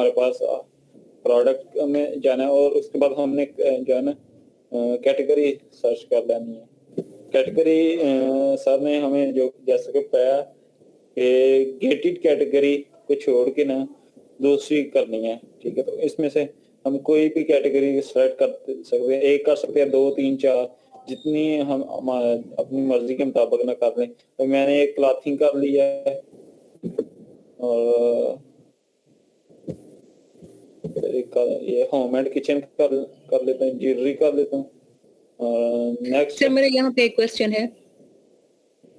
हमारे पास प्रोडक्ट में जाना है और उसके बाद हमने जो है ना कैटेगरी सर्च कर लेनी है। कैटेगरी सर ने हमें जो जैसे कि बताया कि गेटेड कैटेगरी को छोड़ के ना दूसरी करनी है, ठीक है। तो इसमें से हम कोई भी कैटेगरी सेलेक्ट कर सकते हैं, एक कर सकते हैं, 2, 3, 4 जितनी हम अपनी मर्जी के मुताबिक ना कर लें। तो मैंने एक क्लॉथिंग कर लिया है और ये होम एंड किचन कर लेते हैं, ज्वेलरी कर लेता हूँ। नेक्स्ट सर मेरा यहाँ पे एक क्वेश्चन है।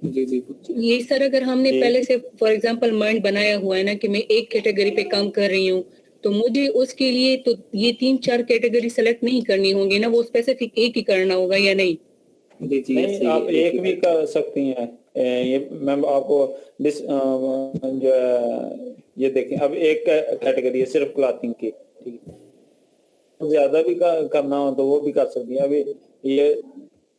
जी जी ये सर अगर हमने पहले से फॉर एग्जांपल माइंड बनाया हुआ है ना कि मैं एक कैटेगरी पे काम कर रही हूँ, तो मुझे उसके लिए तो ये 3-4 कैटेगरी सेलेक्ट नहीं करनी होंगी ना, वो स्पेसिफिक एक ही करना होगा या नहीं? जी नहीं, आप एक भी कर सकती हैं। ये मैम आपको जो ये देखें, अब एक कैटेगरी है सिर्फ क्लॉथिंग की, ठीक है। ज्यादा भी करना हो तो वो भी कर सकती हैं। अभी ये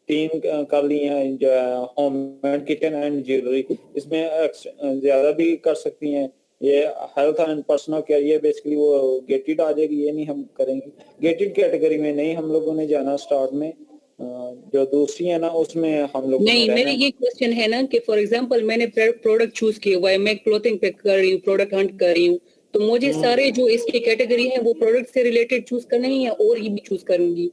3 कर ली हैं, जो home and kitchen and jewellery, इसमें ज्यादा भी कर सकती हैं। ये हेल्थ एंड पर्सनल केयर, ये बेसिकली वो गेटेड आ जाएगी, ये नहीं हम करेंगे। गेटेड कैटेगरी में नहीं हम लोगों ने जाना स्टार्ट में, जो दूसरी है ना उसमें हम लोग नहीं, मेरा ये क्वेश्चन है ना कि फॉर एग्जांपल मैंने प्रोडक्ट चूज किया हुआ है, मैं क्लोथिंग पे कर रही हूँ, प्रोडक्ट हंट कर रही हूँ, तो मुझे सारे जो इसकी कैटेगरी है वो प्रोडक्ट से रिलेटेड चूज करना है या और ये भी चूज करूंगी?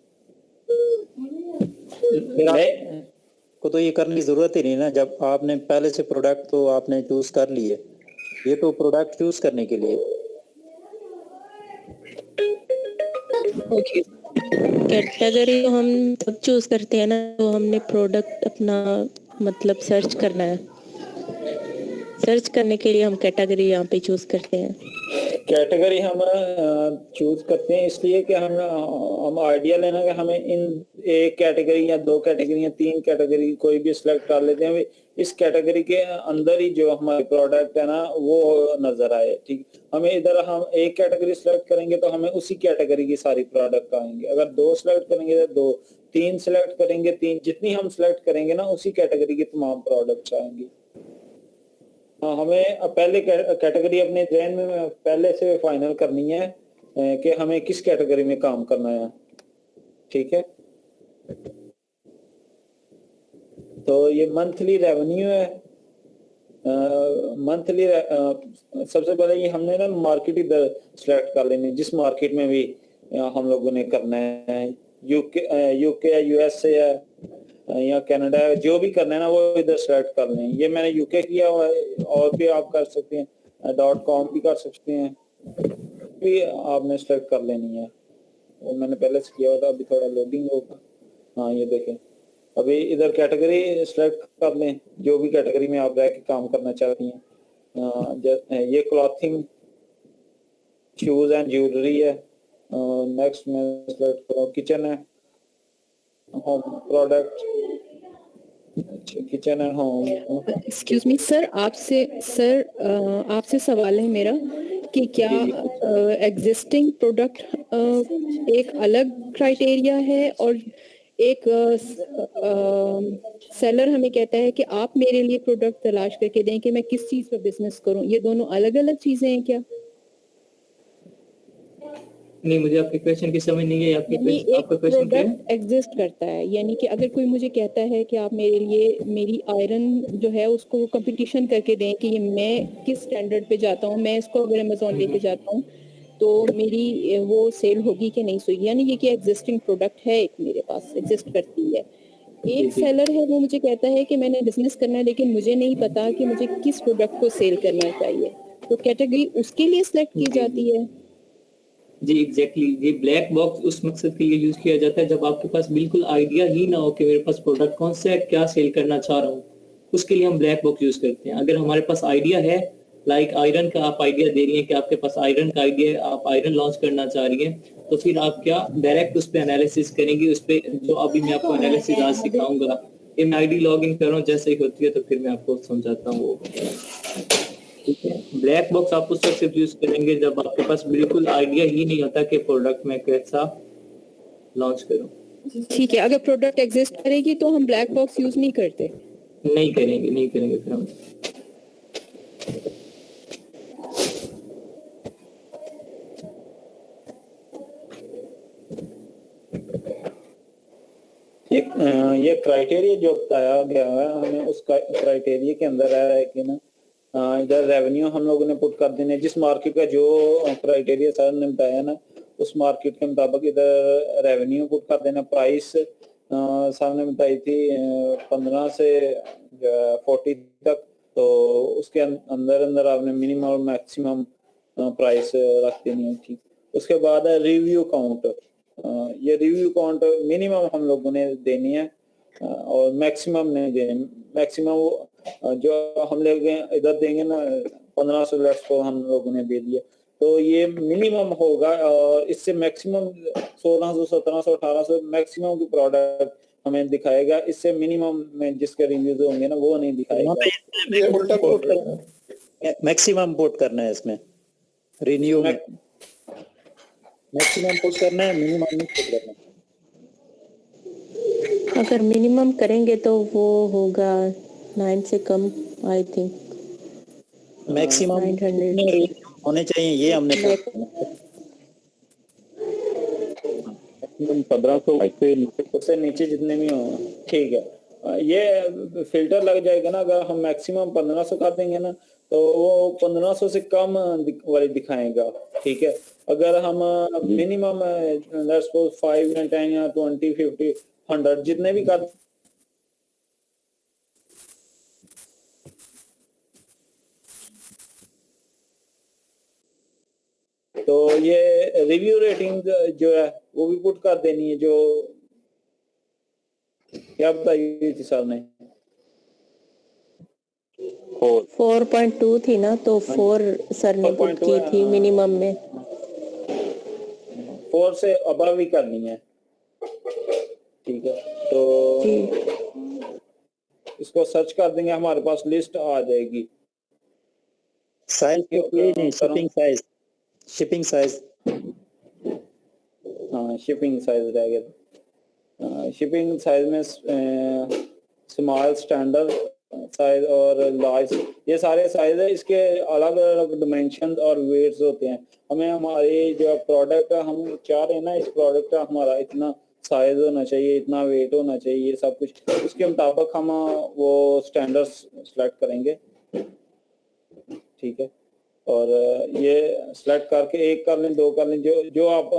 को तो ये करने की जरूरत ही नहीं ना, जब आपने पहले से प्रोडक्ट तो आपने चूज कर लिए, ये तो प्रोडक्ट चूज करने के लिए। ओके। कैटेगरी हम तब चूज करते हैं ना तो हमने प्रोडक्ट अपना मतलब सर्च करना है, सर्च करने के लिए हम कैटेगरी यहाँ पे चूज करते हैं। कैटेगरी हम चूज करते हैं इसलिए कि हम आइडिया लेना कि हमें इन एक कैटेगरी या 2 कैटेगरी या 3 कैटेगरी कोई भी सिलेक्ट कर लेते हैं, इस कैटेगरी के अंदर ही जो हमारे प्रोडक्ट है ना वो नजर आए, ठीक। हमें इधर हम एक कैटेगरी सिलेक्ट करेंगे तो हमें उसी कैटेगरी की सारी प्रोडक्ट आएंगे। अगर 2 सिलेक्ट करेंगे तो 2, 3 सिलेक्ट करेंगे 3, जितनी हम सिलेक्ट करेंगे ना उसी कैटेगरी की तमाम प्रोडक्ट्स आएंगी। हमें पहले कैटेगरी अपने जहन में पहले से फाइनल करनी है कि हमें किस कैटेगरी में काम करना है, ठीक है। तो ये मंथली रेवेन्यू है। मंथली सबसे पहले ये हमने ना मार्केट इधर सिलेक्ट कर लेनी, जिस मार्केट में भी हम लोगों ने करना है, यूके यूएसए है या कनाडा है, जो भी करना है ना वो इधर सेलेक्ट कर लें। ये मैंने यूके किया हुआ है, और भी आप कर सकते हैं, .com भी कर सकते हैं, भी आपने सेलेक्ट कर लेनी है। वो मैंने पहले से किया हुआ था, अभी थोड़ा लोडिंग होगा। हाँ ये देखें, अभी इधर कैटेगरी सेलेक्ट कर लें, जो भी कैटेगरी में आप रह के काम करना चाहती हैं। ये क्लॉथिंग, शूज एंड ज्वेलरी है। नेक्स्ट मैं सेलेक्ट करूँ किचन है, home product, kitchen and home. Excuse me sir, आपसे सवाल है मेरा कि क्या एग्जिस्टिंग प्रोडक्ट एक अलग क्राइटेरिया है और एक सेलर हमें कहता है कि आप मेरे लिए प्रोडक्ट तलाश करके दें कि मैं किस चीज पर बिजनेस करूं, ये दोनों अलग अलग चीजें हैं क्या? नहीं, मुझे आपके क्वेश्चन की समझ नहीं है। आपका क्वेश्चन क्या है? एग्जिस्ट करता है, यानी कि अगर कोई मुझे कहता है कि आप मेरे लिए मेरी आयरन जो है उसको कंपटीशन करके दें कि ये मैं किस स्टैंडर्ड पे जाता हूँ, मैं इसको अगर अमेज़न लेके जाता हूँ तो मेरी वो सेल होगी कि नहीं होगी, यानी ये कि एग्जिस्टिंग प्रोडक्ट है एक मेरे पास एग्जिस्ट करती है। एक सेलर है वो मुझे कहता है कि मैंने बिजनेस करना है लेकिन मुझे नहीं पता कि मुझे किस प्रोडक्ट को सेल करना चाहिए, तो कैटेगरी उसके लिए सिलेक्ट की जाती है। जी एग्जैक्टली, ये ब्लैक बॉक्स उस मकसद के लिए यूज किया जाता है जब आपके पास बिल्कुल आइडिया ही ना हो कि मेरे पास प्रोडक्ट कौन सा है, क्या सेल करना चाह रहा हूँ, उसके लिए हम ब्लैक बॉक्स यूज करते हैं। अगर हमारे पास आइडिया है, लाइक आयरन का आप आइडिया दे रही हैं कि आपके पास आयरन का आइडिया है, आप आयरन लॉन्च करना चाह रही हैं, तो फिर आप क्या डायरेक्ट उस पर एनालिसिस करेंगे, उस पर जो अभी मैं आपको एनालिसिस आज सिखाऊंगा, MID लॉग इन कर रहा हूँ जैसे ही होती है तो फिर मैं आपको समझाता हूँ। ठीक है, ब्लैक बॉक्स आप उस वक्त यूज करेंगे जब आपके पास बिल्कुल आइडिया ही नहीं होता कि प्रोडक्ट में कैसा लॉन्च करूं। ठीक है, अगर प्रोडक्ट एग्जिस्ट करेगी तो हम ब्लैक बॉक्स यूज नहीं करते? नहीं करेंगे फिर हम। ये क्राइटेरिया जो बताया गया है हमें, उस क्राइटेरिया के अंदर है कि ना इधर रेवेन्यू हम लोगों ने पुट कर देने, जिस मार्केट का जो क्राइटेरिया सर ने बताया ना उस मार्केट के मुताबिक इधर रेवेन्यू पुट कर देना। प्राइस सर ने बताई थी 15 से 40 तक, तो उसके अंदर अंदर आपने मिनिमम और मैक्सिमम प्राइस रख देनी है। ठीक, उसके बाद है रिव्यू काउंट। ये रिव्यू काउंट मिनिमम हम लोगों ने देनी है और मैक्सिमम नहीं देनी। मैक्सिमम जो हम लोग इधर देंगे ना 1500 लेट्स को हम लोगों ने दे दिया, तो ये मिनिमम होगा और इससे मैक्सिमम 1600 1700 1800 मैक्सिमम की प्रोडक्ट हमें दिखाएगा। इससे मिनिमम में जिसके रिव्यूज होंगे ना वो नहीं दिखाएगा। ये उल्टा बोल रहे हैं। मैक्सिमम पुट करना है इसमें, रिन्यू में मैक्सिमम पुट करना है, मिनिमम नहीं पुट करना। अगर मिनिमम करेंगे तो वो होगा 9 से कम, आई थिंक मैक्सिमम 900 होने चाहिए, ये हमने 1500 उससे नीचे जितने भी हो। ठीक है, ये फिल्टर लग जाएगा ना। अगर हम मैक्सिमम 1500 कर देंगे ना तो वो 1500 से कम वाली दिखाएगा। ठीक है, अगर हम मिनिमम लेट्स सपोज 5 या 10 या 20 50 100 जितने भी कर तो ये रिव्यू रेटिंग जो है वो भी पुट कर देनी है। जो क्या बताइए थी सर ने 4.2 थी ना, तो 4 सर ने पुट की थी मिनिमम में। 4 से अबव ही करनी है। ठीक है, तो इसको सर्च कर देंगे, हमारे पास लिस्ट आ जाएगी। साइज नहीं, शिपिंग साइज हाँ, शिपिंग साइज रह गया। शिपिंग साइज में स्मॉल, स्टैंडर्ड साइज और लार्ज, ये सारे साइज है। इसके अलग अलग डिमेंशन और वेट्स होते हैं। हमें हमारे जो प्रोडक्ट हम चाह रहे हैं ना, इस प्रोडक्ट का हमारा इतना साइज होना चाहिए, इतना वेट होना चाहिए, सब कुछ उसके मुताबिक हम वो स्टैंडर्ड सेलेक्ट करेंगे। ठीक है, और ये सेलेक्ट करके 1 कर लें, 2 कर लें, जो आप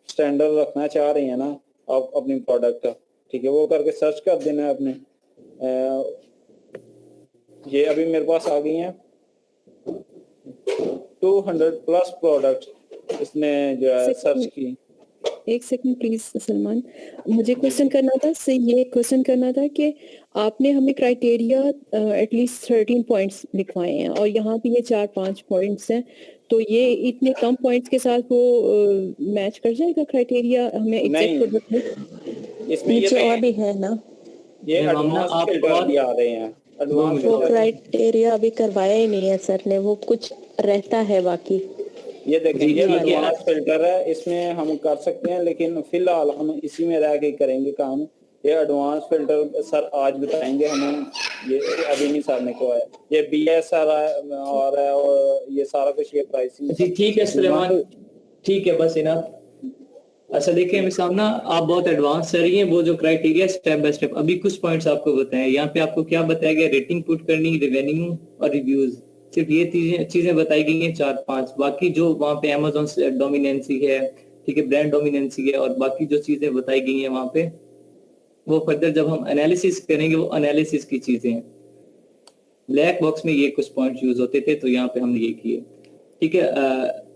स्टैंडर्ड रखना चाह रहे हैं ना आप अपनी प्रोडक्ट का। ठीक है, वो करके सर्च कर देना है अपने। ये अभी मेरे पास आ गई हैं 200 प्लस प्रोडक्ट इसने जो है सर्च की। एक सेकंड प्लीज सलमान, मुझे क्वेश्चन करना था से ये क्वेश्चन करना था कि आपने हमें क्राइटेरिया एटलीस्ट 13 पॉइंट्स लिखवाए हैं और यहाँ पे ये 4-5 पॉइंट्स हैं, तो ये इतने कम पॉइंट्स के साथ वो मैच कर जाएगा क्राइटेरिया हमें एग्जैक्ट प्रोडक्ट में? इसमें ये नीचे और भी है ना, ये एडवांस फिल्टर भी आ रहे हैं। एडवांस वो क्राइटेरिया अभी करवाया ही नहीं है सर ने, वो कुछ रहता है बाकी। ये देखें, ये एडवांस फिल्टर है, इसमें हम कर सकते हैं, लेकिन फिलहाल हम इसी में रह के करेंगे काम। ये एडवांस फिल्टर सर आज बताएंगे हमें, ये अभी नहीं सर ने को है। ये BSR और ये सारा कुछ ये प्राइसिंग। जी ठीक है सुलेमान, ठीक है, बस इनफ। अच्छा देखिए मिसाल ना, आप बहुत एडवांस कर रही हैं। वो जो क्राइटेरिया स्टेप बाय स्टेप अभी कुछ पॉइंट्स आपको बताए। यहाँ पे आपको क्या बताया गया, रेटिंग पुट करनी, रेवेन्यू और रिव्यूज, सिर्फ ये चीजें बताई गई हैं 4-5। बाकी जो वहाँ पे अमेज़न डोमिनेंसी है, ठीक है, ब्रांड डोमिनेंसी है और बाकी जो चीजें बताई गई हैं वहाँ पे, वो फर्दर जब हम एनालिसिस करेंगे वो एनालिसिस की चीजें हैं। ब्लैक बॉक्स में ये कुछ पॉइंट यूज होते थे, तो यहाँ पे हमने ये किए। ठीक है,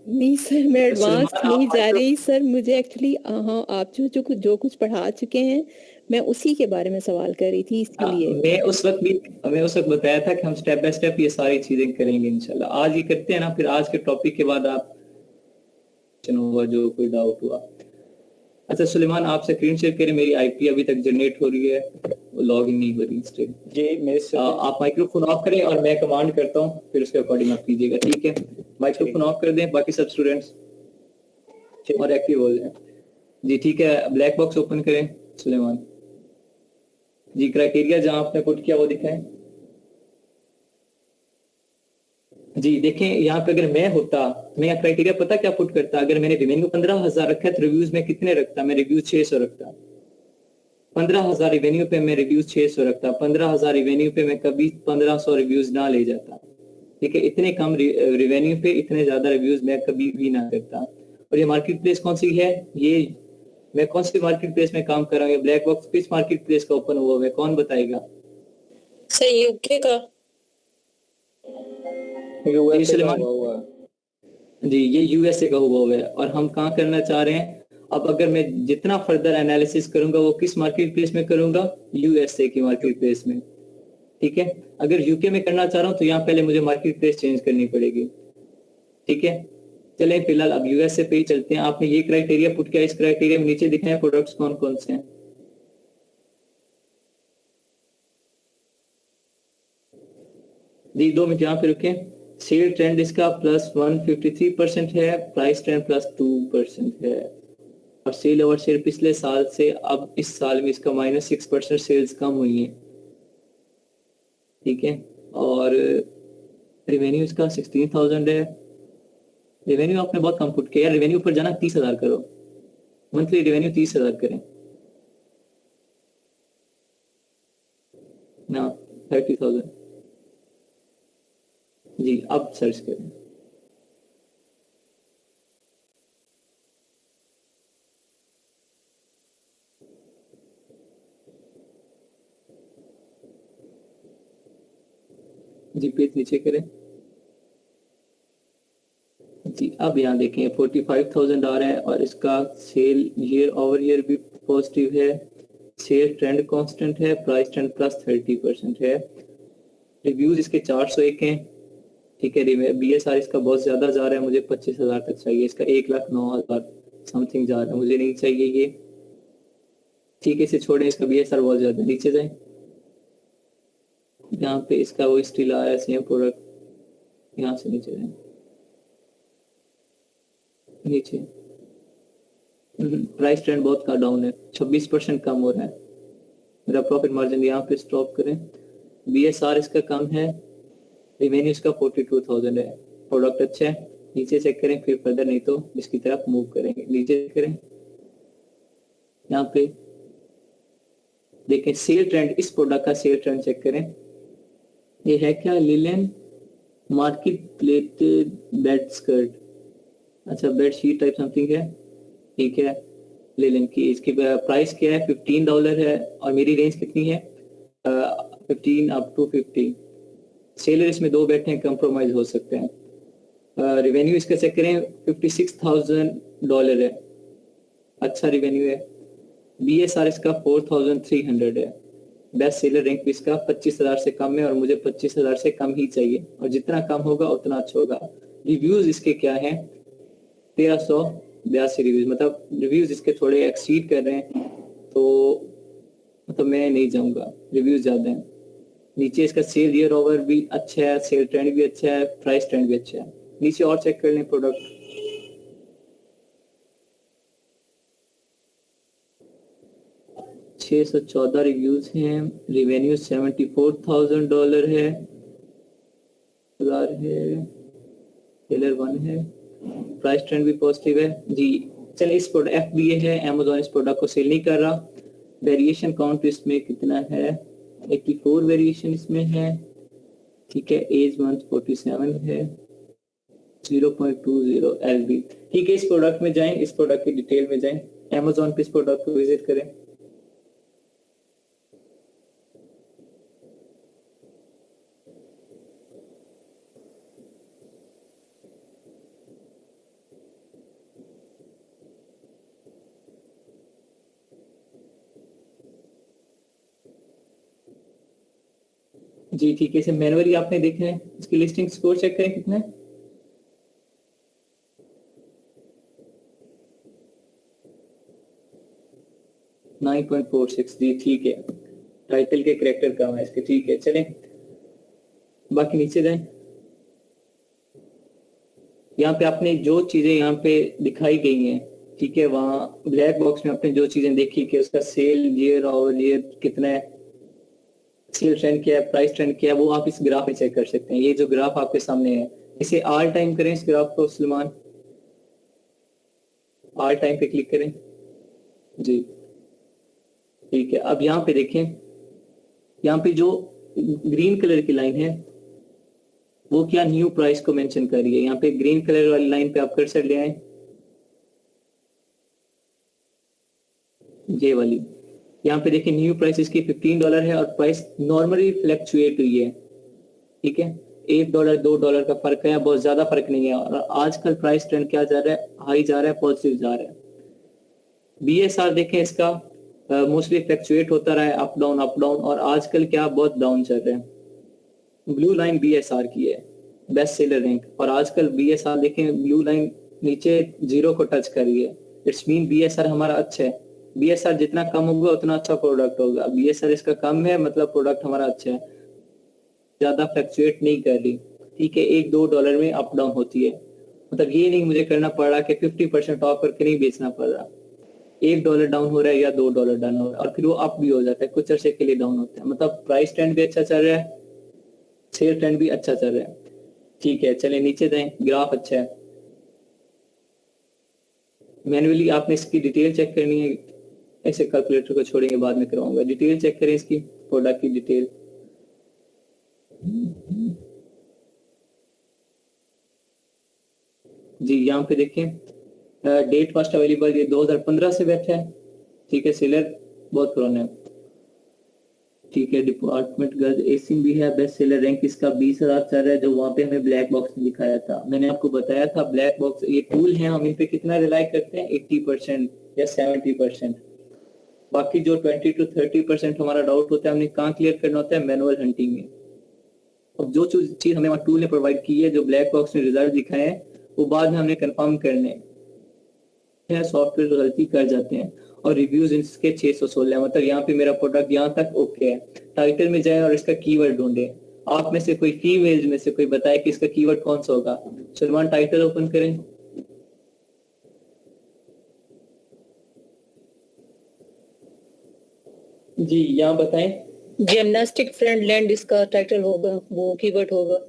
नहीं सर, मैं एडवांस नहीं जा रही सर। मुझे एक्चुअली हाँ, आप जो कुछ पढ़ा चुके हैं मैं उसी के बारे में सवाल कर रही थी, इसके लिए मैं उस वक्त बताया था कि हम स्टेप बाय स्टेप ये सारी चीजें करेंगे इंशाल्लाह। आज ये करते हैं ना, फिर आज के टॉपिक के बाद आप हुआ जो कोई डाउट हुआ। अच्छा सुलेमान, आप स्क्रीन शेयर करें, मेरी IP अभी तक जनरेट हो रही है, वो लॉग इन नहीं हो रही स्टिल। जी मेरे आप माइक्रोफोन ऑफ करें और मैं कमांड करता हूँ, फिर उसके अकॉर्डिंग आप कीजिएगा। ठीक है, माइक्रोफोन ऑफ कर दें, बाकी सब स्टूडेंट्स और एक्टिव हो जाए। जी ठीक है, ब्लैक बॉक्स ओपन करें सुलेमान जी। क्राइटेरिया जहां आपने पुट किया वो दिखाएं जी। देखें यहाँ पे, अगर मैं होता, मैं यहाँ क्राइटेरिया पता क्या पुट करता, अगर मैंने रेवेन्यू 15,000 रखा है तो रिव्यूज में कितने रखता, मैं रिव्यूज 600 रखता। 15,000 रिवेन्यू पे मैं रिव्यूज 600 रखता, 15,000 रिवेन्यू पे मैं कभी 1500 रिव्यूज ना ले जाता। ठीक है, इतने कम रिवेन्यू पे इतने ज्यादा रिव्यूज मैं कभी भी ना करता। और ये मार्केट प्लेस कौन सी है, ये मैं कौन सी मार्केट प्लेस में काम कर रहा हूँ, ये ब्लैक बॉक्स किस मार्केट प्लेस का ओपन हुआ है, कौन बताएगा? सर यूके का। यूएसए का सलमान? हुआ है। जी, ये यूएसए का हुआ है। और हम कहाँ करना चाह रहे हैं? अब अगर मैं जितना फर्दर एनालिसिस करूंगा वो किस मार्केट प्लेस में करूंगा? यूएसए की मार्केट प्लेस में। ठीक है, अगर यूके में करना चाह रहा हूँ तो यहाँ पहले मुझे मार्केट प्लेस चेंज करनी पड़ेगी। ठीक है, चलें फिलहाल अब यूएसए पे ही चलते हैं। आपने ये क्राइटेरिया पुट किया, इस क्राइटेरिया में नीचे दिखाए प्रोडक्ट्स कौन कौन से हैं? जी 2 मिनट यहाँ पे रुके। सेल ट्रेंड इसका +153% है, प्राइस ट्रेंड +2% है, और सेल ओवर शेयर पिछले साल से अब इस साल में इसका -6% सेल्स कम हुई है। ठीक है, और रेवेन्यू इसका 16,000 है। रेवेन्यू आपने बहुत कम पुट किया, रेवेन्यू पर जाना 30,000 करो, मंथली रेवेन्यू 30,000 करें ना, 30,000। जी अब सर्च करें। जी पेज नीचे करें। जी अब यहाँ देखें 45,000 आ रहा है, और इसका सेल ईयर ओवर ईयर भी पॉजिटिव है, सेल ट्रेंड कांस्टेंट है, प्राइस ट्रेंड +30% है, रिव्यूज इसके 401 हैं। ठीक है, बीएसआर इसका बहुत ज्यादा जा रहा है, मुझे 25,000 तक चाहिए, इसका 1,09,000 समथिंग जा रहा है, मुझे नहीं चाहिए ये। ठीक है, इसे छोड़ें, इसका बीएसआर बहुत ज्यादा। नीचे जाएं, यहाँ पे इसका वो स्टिल आया है सेम प्रोडक्ट, यहाँ से नीचे जाएं, नीचे प्राइस ट्रेंड बहुत का डाउन है, 26% कम हो रहा है। मेरा प्रॉफिट मार्जिन यहाँ पे स्टॉप करें। बीएसआर इसका कम है, रिवेन्यू इसका 42,000 है, प्रोडक्ट अच्छा है। नीचे चेक करें, फिर फर्दर नहीं तो इसकी तरफ मूव करेंगे। नीचे करें, यहाँ पे देखें सेल ट्रेंड, इस प्रोडक्ट का सेल ट्रेंड चेक करें। ये है क्या? Linen market plated bed skirt, अच्छा बेड शीट टाइप समथिंग है। ठीक है, लिलन की इसकी प्राइस क्या है? $15 है, और मेरी रेंज कितनी है? 15 अप टू 50। सेलर इसमें 2 बैठे हैं, कंप्रोमाइज हो सकते हैं। रिवेन्यू इसका चेक करें, $56,000 है, अच्छा रिवेन्यू है। बीएसआर इसका 4,300 है, बेस्ट सेलर रैंक भी इसका 25,000 से कम है, और मुझे 25,000 से कम ही चाहिए, और जितना कम होगा उतना अच्छा होगा। रिव्यूज इसके क्या है? 1382 रिव्यूज, मतलब रिव्यूज इसके थोड़े एक्सीड कर रहे हैं, तो मतलब मैं नहीं जाऊंगा, रिव्यूज ज्यादा हैं। नीचे इसका सेल ईयर ओवर भी अच्छा है, सेल ट्रेंड भी अच्छा है, प्राइस ट्रेंड भी अच्छा है। नीचे और चेक कर लें प्रोडक्ट। $614 रिव्यूज हैं, रिवेन्यू $74,000 है, सेलर 1 है, प्राइस ट्रेंड भी पॉजिटिव है। जी चलिए, इस प्रोडक्ट FBA है, अमेज़न इस प्रोडक्ट को सेल नहीं कर रहा। वेरिएशन काउंट इसमें कितना है? 84 वेरिएशन इसमें है। ठीक है, एज मंथ 47 है, 0.20 LB। ठीक है, इस प्रोडक्ट में जाएं, इस प्रोडक्ट की डिटेल में जाएं, अमेज़न पे इस प्रोडक्ट को विजिट करें। जी ठीक है, इसे मैनुअली आपने देखना है। इसकी लिस्टिंग स्कोर चेक करें कितना है। $9.46। जी ठीक है, टाइटल के कैरेक्टर कम है इसके। ठीक है, चलें बाकी नीचे जाएं। यहाँ पे आपने जो चीजें यहाँ पे दिखाई गई हैं, ठीक है, वहाँ ब्लैक बॉक्स में आपने जो चीजें देखी कि उसका सेल ईयर ओवर ईयर कितना है, सेल ट्रेंड क्या है, प्राइस ट्रेंड क्या है, वो आप इस ग्राफ में चेक कर सकते हैं। ये जो ग्राफ आपके सामने है, इसे ऑल टाइम करें, इस ग्राफ को सलमान, ऑल टाइम पे क्लिक करें। जी ठीक है, अब यहाँ पे देखें, यहाँ पे जो ग्रीन कलर की लाइन है वो क्या न्यू प्राइस को मेंशन कर रही है। यहाँ पे ग्रीन कलर वाली लाइन पे आप कर्सर ले आए, ये वाली, यहाँ पे देखिए न्यू प्राइस इसकी $15 है और प्राइस नॉर्मली फ्लक्चुएट हुई है। ठीक है, $1 $2 का फर्क है, बहुत ज्यादा फर्क नहीं है। और आजकल प्राइस ट्रेंड क्या जा रहा है, हाई जा रहा है, पॉजिटिव जा रहा है। BSR देखें, इसका मोस्टली फ्लक्चुएट होता रहा है, अप डाउन, और आजकल क्या बहुत डाउन चल रहा है। ब्लू लाइन BSR की है, बेस्ट सेलर रैंक, और आजकल BSR देखें ब्लू लाइन नीचे 0 को टच कर रही है। इट्स मीन BSR हमारा अच्छा है। BSR जितना कम होगा उतना अच्छा प्रोडक्ट होगा। BSR इसका कम है, मतलब प्रोडक्ट हमारा अच्छा है, ज्यादा फ्लक्चुएट नहीं कर रही। ठीक है, $1-2 में अप डाउन होती है, मतलब ये नहीं मुझे करना पड़ रहा कि 50% ऑफ करके नहीं बेचना पड़ रहा। $1 डाउन हो रहा है या $2 डाउन हो रहा है, और फिर वो अप भी हो जाता है, कुछ अर्से के लिए डाउन होता है। मतलब प्राइस ट्रेंड भी अच्छा चल रहा है, सेल ट्रेंड भी अच्छा चल रहा है। ठीक है, चले नीचे जाएं, ग्राफ अच्छा है। मैन्युअली आपने इसकी डिटेल चेक करनी है, ऐसे कैलकुलेटर को छोड़ेंगे, बाद में कराऊंगा। डिटेल चेक करें इसकी, प्रोडक्ट की डिटेल। जी यहाँ पे देखें, डेट फर्स्ट अवेलेबल, ये 2015 से बैठा है। ठीक है, सेलर बहुत पुराना है। ठीक है, डिपार्टमेंट गर्ज एसिम भी है, बेस्ट सेलर रैंक इसका 20,000 चल रहा है, जो वहां पे हमें ब्लैक बॉक्स में दिखाया था। मैंने आपको बताया था ब्लैक बॉक्स ये टूल है, हम इन पे कितना रिलाई करते हैं, 80% या 70%। बाकी जो 20 to 30% हमारा डाउट होता है, हमने कहाँ क्लियर करना होता है, मैनुअल हंटिंग में। अब जो चीज हमें टूल ने प्रोवाइड की है, जो ब्लैक बॉक्स में रिजल्ट दिखाए हैं, वो बाद में हमने कंफर्म करने हैं। सॉफ्टवेयर गलती कर जाते हैं, और रिव्यूज इसके 616, मतलब यहाँ पे मेरा प्रोडक्ट यहाँ तक ओके है। टाइटल में जाए और इसका कीवर्ड ढूंढे। आप में से कोई फीमेल में से कोई बताए कि इसका कीवर्ड कौन सा होगा। सलमान, टाइटल ओपन करें। जी यहाँ बताएं। जिम्नास्टिक फ्रेंड लैंड इसका टाइटल होगा, वो कीवर्ड होगा।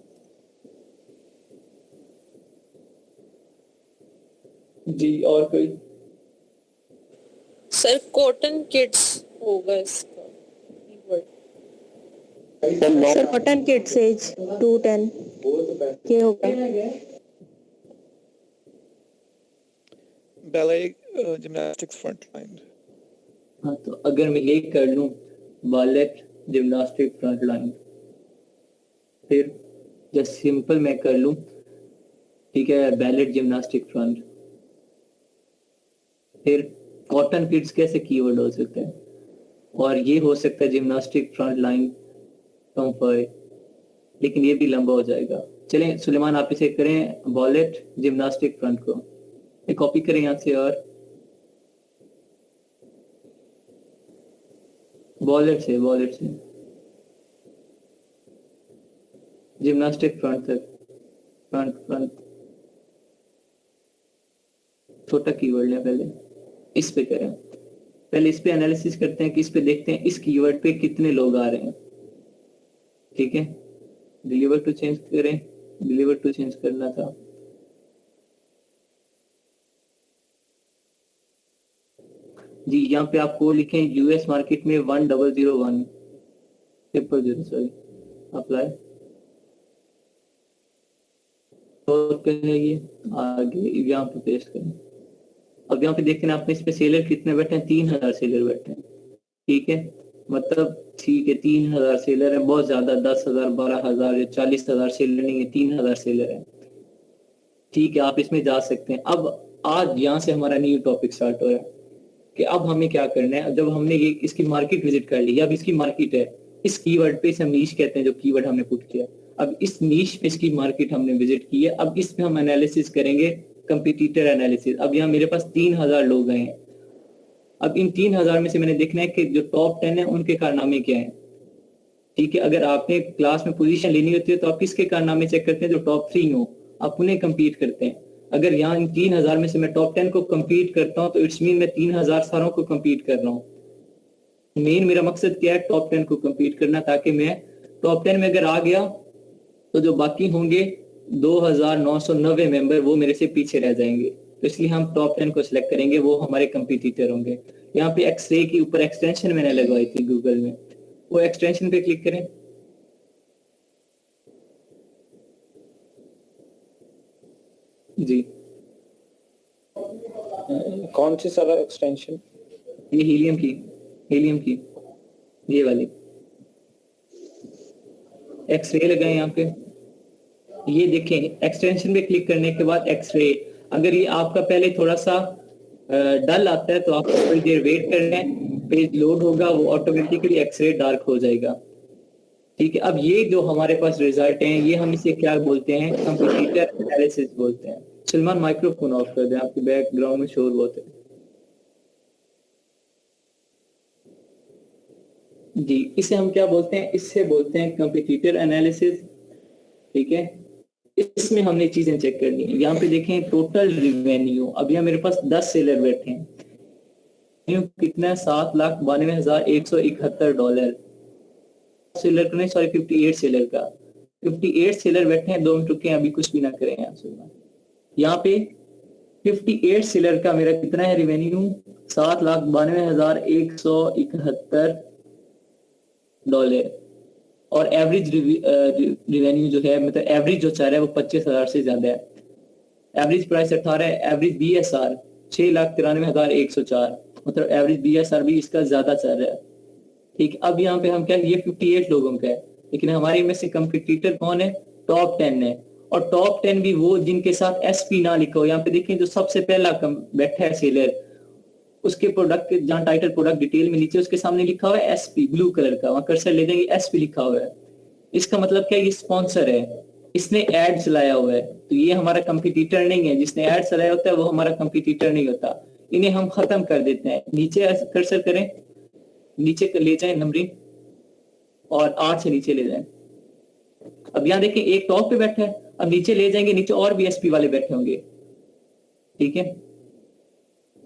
जी और कोई? सर कॉटन किड्स होगा इसका keyword. Sir cotton kids age 210 क्या होगा? ballet gymnastics front line. हाँ, तो अगर मैं ये कर लूं बैलेट जिम्नास्टिक फ्रंट लाइन, फिर जस्ट सिंपल मैं कर लूं, ठीक है, बैलेट जिम्नास्टिक फ्रंट, फिर कॉटन किड्स कैसे कीवर्ड हो सकता है, और ये हो सकता है जिम्नास्टिक फ्रंट लाइन कंफर्ट, लेकिन ये भी लंबा हो जाएगा। चलें सुलेमान, आप इसे करें बैलेट जिम्नास्टिक फ्रंट को, कॉपी करें यहाँ से, और बॉलेट से जिम्नास्टिक फ्रंट तक, फ्रंट छोटा कीवर्ड है, पहले इस पे करें, पहले इस पे एनालिसिस करते हैं कि इस पे देखते हैं इस कीवर्ड पे कितने लोग आ रहे हैं। ठीक है, डिलीवर टू चेंज करें, डिलीवर टू चेंज करना था। जी यहाँ पे आप कोड लिखें यूएस मार्केट में 1001 सॉरी अप्लाई, तो ये आगे यहाँ पे पेस्ट करें। अब यहाँ पे देखते हैं आपने इस पे सेलर कितने बैठे हैं, 3000 सेलर बैठे हैं। ठीक है, मतलब ठीक है 3000 सेलर है, बहुत ज्यादा 10,000 12,000 या 40,000 सेलर नहीं है, 3000 सेलर है। ठीक है, आप इसमें जा सकते हैं। अब आज यहाँ से हमारा न्यू टॉपिक स्टार्ट हो रहा है कि अब हमें क्या करना है। जब हमने ये इसकी मार्केट विजिट कर ली, अब इसकी मार्केट है, इस कीवर्ड पे, इसे हम नीश कहते हैं जो कीवर्ड हमने पुट किया। अब इस नीश पे इसकी मार्केट हमने विजिट की है, अब इस पे हम एनालिसिस करेंगे, कंपटीटर एनालिसिस। अब यहाँ मेरे पास 3000 लोग हैं। अब इन 3000 में से मैंने देखना है कि जो टॉप 10 है उनके कारनामे क्या है। ठीक है, अगर आपने क्लास में पोजीशन लेनी होती है तो आप किसके कारनामे चेक करते हैं, जो टॉप 3 हो, आप उन्हें कंपीट करते हैं। अगर यहाँ इन 3000 में से मैं टॉप 10 को कंपीट करता हूँ तो इट्स मीन मैं 3000 सारों को कंपीट कर रहा हूँ। मेन मेरा मकसद क्या है, टॉप 10 को कंपीट करना, ताकि मैं टॉप 10 में अगर आ गया तो जो बाकी होंगे 2990 मेंबर वो मेरे से पीछे रह जाएंगे। तो इसलिए हम टॉप 10 को सिलेक्ट करेंगे, वो हमारे कंपटीटर होंगे। यहाँ पे एक्सरे की ऊपर एक्सटेंशन मैंने लगवाई थी गूगल में, वो एक्सटेंशन पे क्लिक करें। जी कौन सी सर एक्सटेंशन? ये हीलियम की ये वाली एक्सरे लगाए यहाँ पे। ये देखें एक्सटेंशन पे क्लिक करने के बाद एक्सरे, अगर ये आपका पहले थोड़ा सा डल आता है तो आपको थोड़ी देर वेट करना है, पेज लोड होगा, वो ऑटोमेटिकली एक्सरे डार्क हो जाएगा। ठीक है, अब ये जो हमारे पास रिजल्ट हैं, ये हम इसे क्या बोलते हैं, कंपटीटर एनालिसिस बोलते हैं। सलमान माइक्रोफोन ऑफ कर दें, आपके बैकग्राउंड में शोर बहुत है। जी, इसे हम क्या बोलते हैं, इससे बोलते हैं कंपटीटर एनालिसिस। ठीक है, इसमें हमने चीजें चेक करनी है। यहाँ पे देखें टोटल रिवेन्यू, अब यहाँ मेरे पास 10 सेलर बैठे हैं, कितना है, $7,92,171 सेलर का, नहीं सॉरी 58 सेलर का, 58 सेलर बैठे हैं। 2 मिनट रुके, अभी कुछ भी ना करें। यहाँ पे 58 सेलर का मेरा कितना है रिवेन्यू, $7,92,171 और एवरेज रिवेन्यू जो है, मतलब एवरेज जो चल रहा है वो 25,000 से ज्यादा है। एवरेज प्राइस 18 है, एवरेज BSR 6,93,104, मतलब एवरेज BSR भी इसका ज्यादा चल रहा है। ठीक, अब यहाँ पे हम क्या, ये 58 लोगों का है, लेकिन हमारे में से कंपटीटर कौन है, टॉप 10 है। और टॉप 10 भी वो जिनके साथ SP ना लिखा हो। यहाँ पे देखें जो सबसे पहला बैठा है सेलर, उसके प्रोडक्ट के जहाँ टाइटल प्रोडक्ट डिटेल में नीचे उसके सामने लिखा हुआ है SP ब्लू कलर का, वहां कर्सर ले देंगे, SP लिखा हुआ है। इसका मतलब क्या, ये स्पॉन्सर है, इसने ऐड चलाया हुआ है, तो ये हमारा कंपटीटर नहीं है। जिसने ऐड चलाया होता है वो हमारा कंपटीटर नहीं होता। इन्हें हम खत्म कर देते हैं। नीचे कर्सर करें, नीचे ले जाएं नंबरिंग और 8 से नीचे ले जाएं। अब यहाँ देखें एक टॉप पे बैठा है, अब नीचे ले जाएंगे, नीचे और भी SP वाले बैठे होंगे। ठीक है,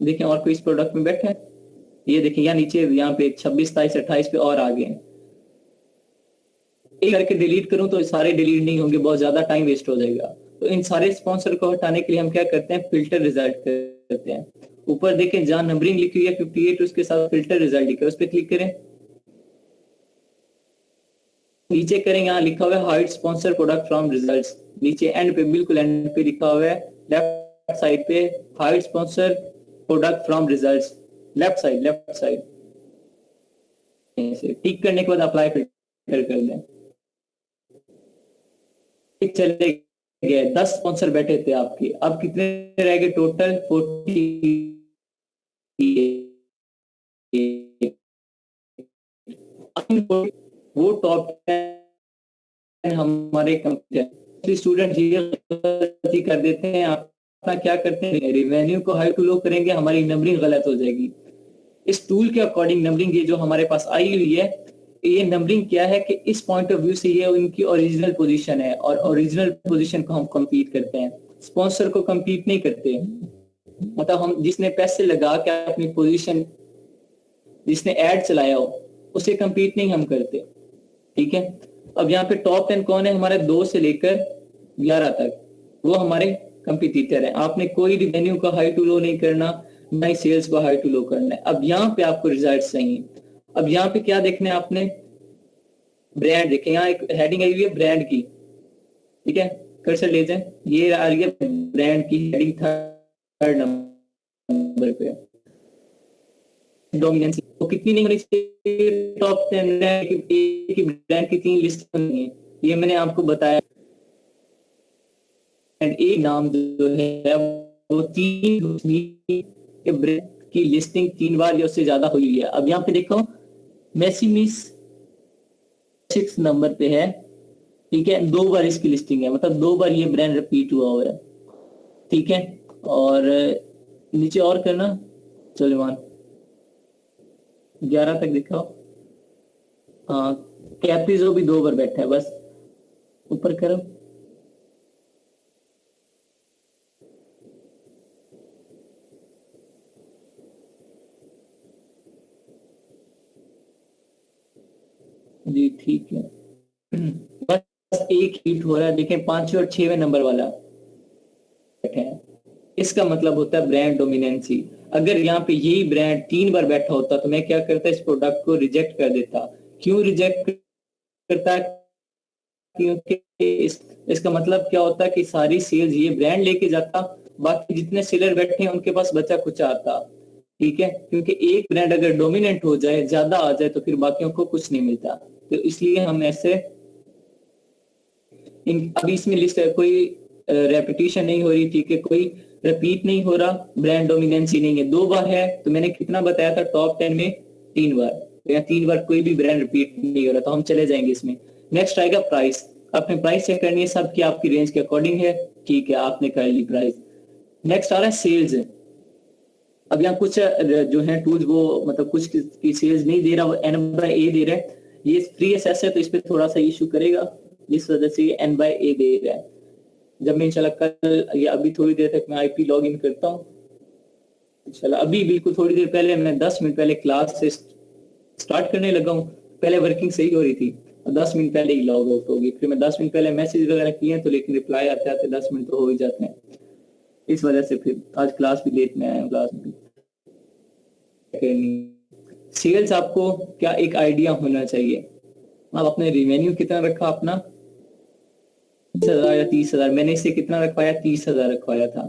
देखें और कोई इस प्रोडक्ट में बैठा है, ये देखें यहाँ नीचे, यहाँ पे 26, 27, 28 पे और आगे हैं। एक करके डिलीट करूं तो सारे डिलीट नहीं होंगे, बहुत ज्यादा टाइम वेस्ट हो जाएगा। तो इन सारे स्पॉन्सर को हटाने के लिए हम क्या करते हैं, फिल्टर रिजल्ट करते हैं। ऊपर देखें जहां नंबरिंग लिखी हुई है 58, उसके साथ फिल्टर रिजल्ट लिखा है, उस पर क्लिक करें। नीचे करें, यहाँ लिखा हुआ है hide sponsored product from results, नीचे एंड पे, बिल्कुल एंड पे लिखा हुआ है, लेफ्ट साइड पे hide sponsored product from results, left side. Tick करने के बाद अप्लाई फिल्टर कर दें। चले गए, 10 स्पॉन्सर बैठे थे आपके, अब कितने रह गए टोटल, 40। वो टॉप 10 हमारे कंपनी स्टूडेंट ये कर देते हैं। अपना क्या करते हैं, रिवेन्यू को हाई टू लो करेंगे, हमारी नंबरिंग गलत हो जाएगी। इस टूल के अकॉर्डिंग नंबरिंग ये जो हमारे पास आई हुई है, ये नंबरिंग क्या है कि इस पॉइंट ऑफ व्यू से ये उनकी ओरिजिनल पोजीशन है, और ओरिजिनल पोजीशन को हम कंपीट करते हैं, स्पॉन्सर को कंपीट नहीं करते। मतलब हम जिसने पैसे लगा के अपनी पोजीशन, जिसने ऐड चलाया हो, उसे कंपीट नहीं हम करते। ठीक है, अब यहाँ पे टॉप 10 कौन है, हमारे 2 से लेकर 11 तक, वो हमारे कंपटीटर है। आपने कोई रिवेन्यू का हाई टू लो नहीं करना, ना ही सेल्स को हाई टू लो करना है। अब यहाँ पे आपको रिजल्ट चाहिए। अब यहाँ पे क्या देखना है आपने, ब्रांड देखें, यहाँ एक हेडिंग आई हुई है ब्रांड की। ठीक है, कर्सर ले जाएं, ये आ रही है ब्रांड की हेडिंग, 3rd नंबर पे डोमिनेंस। तो कितनी नहीं होनी चाहिए, टॉप 10 की ब्रांड की 3 लिस्ट होनी है, ये मैंने आपको बताया। एंड एक नाम जो है वो 3 ब्रांड की लिस्टिंग 3 बार या उससे ज्यादा हुई है। अब यहाँ पे देखो मैसिमिस 6 नंबर पे है। ठीक है, 2 बार इसकी लिस्टिंग है, मतलब 2 बार ये ब्रांड रिपीट हुआ है। ठीक है, और नीचे और करना, सलमान 11 तक दिखाओ। हाँ, कैप्रिजो भी 2 बार बैठा है, बस ऊपर करो। जी ठीक है, बस एक हिट हो रहा है। देखें 5वें और 6वें नंबर वाला बैठे हैं, इसका मतलब होता है ब्रांड डोमिनेंसी। अगर यहाँ पे यही ब्रांड 3 बार बैठा होता तो मैं क्या करता, इस प्रोडक्ट को रिजेक्ट कर देता। क्यों रिजेक्ट करता? क्योंकि इसका मतलब क्या होता है कि सारी सेल्स ये ब्रांड लेके जाता, बाकी जितने सेलर बैठे हैं उनके पास बचा कुछ आता। ठीक है, क्योंकि एक ब्रांड अगर डोमिनेंट हो जाए, ज्यादा आ जाए, तो फिर बाकियों को कुछ नहीं मिलता। तो इसलिए हम ऐसे अभी इसमें लिस्ट है, कोई रेपिटेशन नहीं हो रही, ठीक है, कोई रिपीट नहीं हो रहा, ब्रांड डोमिनेंसी नहीं है। 2 बार है तो मैंने कितना बताया था, टॉप 10 में 3 बार, तो यहाँ 3 बार कोई भी ब्रांड रिपीट नहीं हो रहा, तो हम चले जाएंगे इसमें। नेक्स्ट आएगा प्राइस। आपने प्राइस चेक करनी है सबकी, आपकी रेंज के अकॉर्डिंग है, ठीक है, आपने कर ली प्राइस। नेक्स्ट आ रहा है सेल्स। अब यहाँ कुछ जो है टूल्स वो मतलब कुछ की सेल्स नहीं दे रहा, वो N/A दे रहा है। ये फ्री एक्सेस है तो इस पे थोड़ा सा इशू करेगा, जिस वजह से ये N/A दे रहा है। जब मैं इंशाल्लाह कल या अभी थोड़ी देर तक मैं IP लॉग इन करता हूँ इंशाल्लाह, अभी बिल्कुल थोड़ी देर पहले मैं 10 मिनट पहले क्लास से स्टार्ट करने लगा हूँ। पहले वर्किंग सही हो रही थी, 10 मिनट पहले ही लॉग आउट होगी, फिर मैं 10 मिनट पहले मैसेज वगैरह किए तो लेकिन रिप्लाई आते आते 10 मिनट तो हो ही जाते हैं। इस वजह से फिर आज क्लास भी लेट में आया हूँ। क्लास में सेल्स आपको क्या एक आइडिया होना चाहिए। अब आपने रेवेन्यू कितना रखा अपना, 20,000 या 30,000, मैंने इसे कितना रखवाया, 30,000 रखवाया था।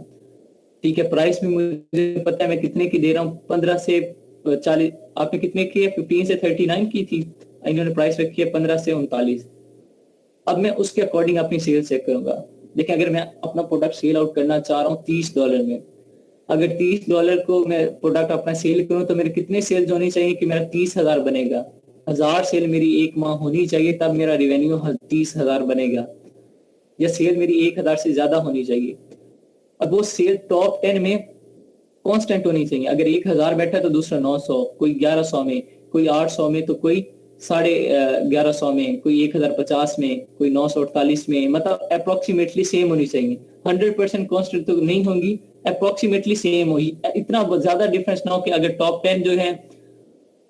ठीक है, प्राइस में मुझे पता है मैं कितने की दे रहा हूँ, 15 से 40। आपने कितने की है, 15 से 39 की थी, इन्होंने प्राइस रखी है 15 से 39। अब मैं उसके अकॉर्डिंग अपनी सेल चेक करूंगा। देखिए, अगर मैं अपना प्रोडक्ट सेल आउट करना चाह रहा हूँ $30 में, अगर $30 को मैं प्रोडक्ट अपना सेल करूं तो मेरे कितने सेल्स होनी चाहिए कि मेरा 30,000 बनेगा। 1000 सेल मेरी एक माह होनी चाहिए, तब मेरा रेवेन्यू 30,000 बनेगा, या सेल मेरी 1000 से ज्यादा होनी चाहिए। अब वो सेल टॉप 10 में कांस्टेंट होनी चाहिए। अगर 1000 बैठा है तो दूसरा 900, कोई 1100 में, कोई 800 में, तो कोई 1150 में, कोई 1050 में, कोई 948 में, मतलब अप्रोक्सीमेटली सेम होनी चाहिए। 100% कांस्टेंट तो नहीं होंगी, अप्रोक्सीमेटली सेम होगी। इतना ज्यादा डिफरेंस ना हो कि अगर टॉप 10 जो है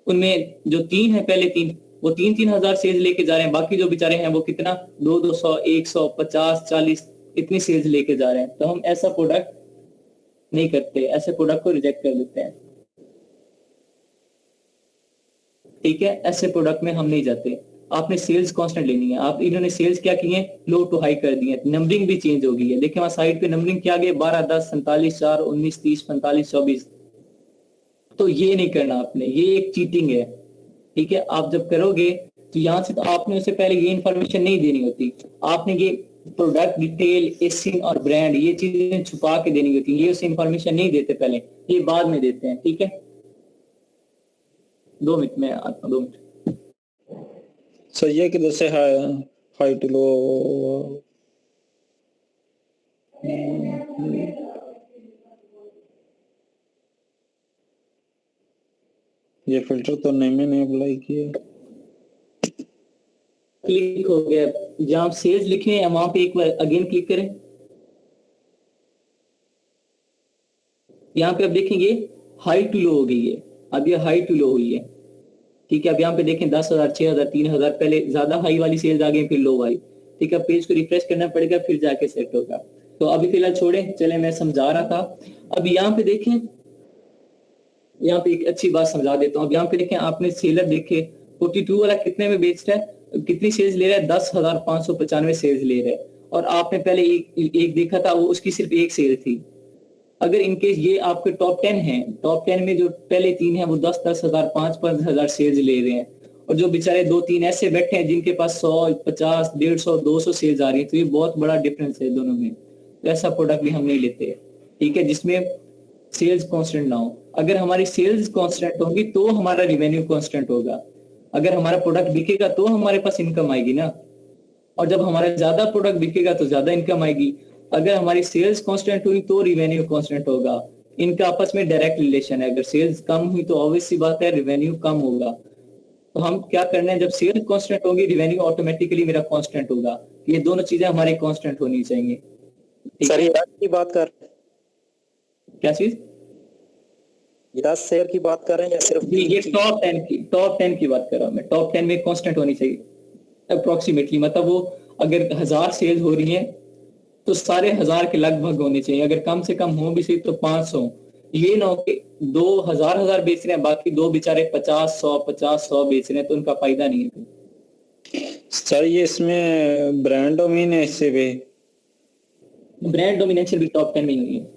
उनमें जो 3 है, पहले 3 वो 3,000 सेल्स लेके जा रहे हैं, बाकी जो बेचारे हैं वो कितना 200, 100, 50, 40 इतनी सेल्स लेके जा रहे हैं। तो हम ऐसा प्रोडक्ट नहीं करते, ऐसे प्रोडक्ट को रिजेक्ट कर देते हैं। ठीक है, ऐसे प्रोडक्ट में हम नहीं जाते। आपने सेल्स कांस्टेंट लेनी है। आप इन्होंने सेल्स क्या की है, लो टू हाई कर दी है, नंबरिंग भी चेंज हो गई है। देखिए वहां साइड पे नंबरिंग क्या गई, 12, 10, 47, 4, 19, 30, 45, 24। तो ये नहीं करना आपने, ये एक चीटिंग है। ठीक है, आप जब करोगे तो यहाँ से तो आपने उससे पहले ये इन्फॉर्मेशन नहीं देनी होती। आपने ये प्रोडक्ट डिटेल, एसिन और ब्रांड ये चीजें छुपा के देनी होती है। ये उसे इन्फॉर्मेशन नहीं देते पहले, ये बाद में देते हैं। ठीक है, 2 मिनट में आता हूं, 2 मिनट। सही है, किधर से हाई टू लो। ये फिल्टर तो नहीं मैंने अप्लाई किया। क्लिक हो गया, जहां आप सेल्स लिखे हैं वहां पे एक बार अगेन क्लिक करें। यहाँ पे आप देखेंगे हाई टू लो हो गई है, अब ये हाई टू लो हुई है। ठीक है, अब यहाँ पे देखें 10,000, 6,000, 3,000, पहले ज्यादा हाई वाली सेल्स आ गई, फिर लो आई। ठीक है, पेज को रिफ्रेश करना पड़ेगा, फिर जाके सेट होगा। तो अभी फिलहाल छोड़े, चले मैं समझा रहा था। अब यहाँ पे देखें, यहाँ पे एक अच्छी बात समझा देता हूँ। अब यहाँ पे देखें, आपने सेलर देखे 42 वाला कितने में बेच रहा है, कितनी सेल्स ले रहा है, 10,595 सेल्स ले रहा है। और आपने पहले एक देखा था, वो उसकी सिर्फ एक सेल थी। अगर इनकेस ये आपके टॉप 10 है, टॉप 10 में जो पहले 3 है वो 10,000, 5,000 सेल्स ले रहे हैं, और जो बेचारे 2-3 ऐसे बैठे हैं जिनके पास 100, 50, 150, 200 सेल्स आ रही है, तो ये बहुत बड़ा डिफरेंस है दोनों में। तो ऐसा प्रोडक्ट भी हम नहीं लेते। ठीक है, जिसमें सेल्स कांस्टेंट ना हो। अगर हमारी सेल्स कांस्टेंट होगी तो हमारा रेवेन्यू कांस्टेंट होगा। अगर हमारा प्रोडक्ट बिकेगा तो हमारे पास इनकम आएगी ना, और जब हमारा ज्यादा प्रोडक्ट बिकेगा तो ज्यादा इनकम आएगी। अगर हमारी सेल्स कांस्टेंट हुई तो रेवेन्यू कांस्टेंट होगा। इनका आपस में डायरेक्ट रिलेशन है। अगर सेल्स कम हुई तो ऑब्वियस सी बात है रेवेन्यू कम होगा। तो हम क्या करना है, जब सेल्स कांस्टेंट होगी रेवेन्यू ऑटोमेटिकली मेरा कांस्टेंट होगा। ये दोनों चीजें हमारी कांस्टेंट होनी चाहिए। सर ये की बात कर, क्या चीज, ये 10 शेयर की बात कर रहे हैं या सिर्फ ये टॉप 10 की बात कर रहा हूँ मैं। टॉप 10 में कांस्टेंट होनी चाहिए अप्रोक्सीमेटली। मतलब वो अगर 1000 सेल्स हो रही है तो सारे 1000 के लगभग होने चाहिए, अगर कम से कम हो भी सही तो 500। ये ना हो कि 2000 बेच रहे हैं, बाकी दो बेचारे 50-100 बेच रहे हैं, तो उनका फायदा नहीं है। सर ये इसमें ब्रांड डोमेन है, इससे भी ब्रांड डोमिनेशन भी टॉप 10 में ही हुई है।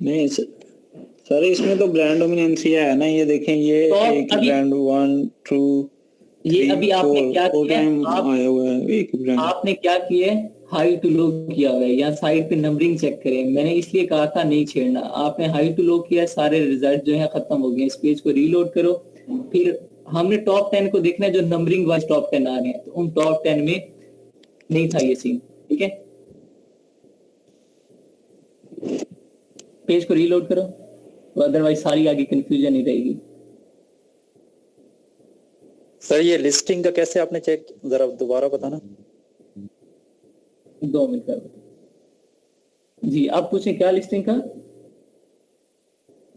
नहीं सर इसमें तो ब्रांड डोमिनेंसी है ना, ये देखें ये तो एक ब्रांड 1 2 ये अभी आपने क्या किया है, आया हुआ है एक ब्रांड। आपने क्या किया है, हाई टू लो किया हुआ है, या साइड पे नंबरिंग चेक करें, मैंने इसलिए कहा था नहीं छेड़ना। आपने हाई टू लो किया, सारे रिजल्ट जो है खत्म हो गए। इस पेज को रीलोड करो, फिर हमने टॉप 10 को देखना है जो नंबरिंग वाइज टॉप 10 आ रहे हैं, तो उन टॉप 10 में नहीं था ये सीन, ठीक है। पेज को रीलोड करो, तो अदरवाइज सारी आगे कंफ्यूजन ही रहेगी। सर ये लिस्टिंग का कैसे आपने चेक, जरा दोबारा बताना। 2 मिनट का जी, आप पूछें क्या लिस्टिंग का।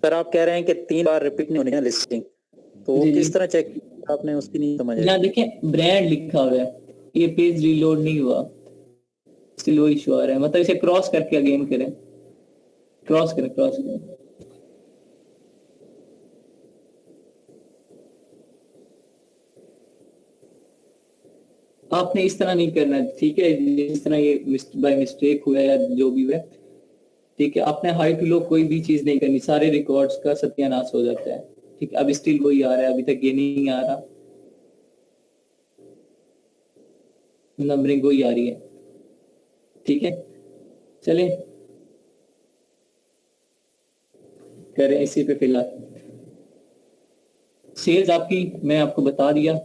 सर आप कह रहे हैं कि 3 बार रिपीट नहीं होनी है लिस्टिंग, तो वो किस तरह चेक आपने, उसकी नहीं समझ आई। यहाँ देखें ब्रांड लिखा हुआ है, ये पेज रीलोड नहीं हुआ, स्टिल वो इशू आ रहा है, मतलब इसे क्रॉस करके अगेन करें, क्रॉस करें। आपने इस तरह नहीं करना, ठीक है, जिस तरह ये बाय मिस्टेक हुआ है या जो भी हुआ, ठीक है। आपने हाई टू लो कोई भी चीज नहीं करनी, सारे रिकॉर्ड्स का सत्यानाश हो जाता है, ठीक है। अब स्टिल वही आ रहा है, अभी तक ये नहीं आ रहा, नंबरिंग वही आ रही है, ठीक है। चले करें इसी पे फिलहाल। सेल्स आपकी मैं आपको बता दिया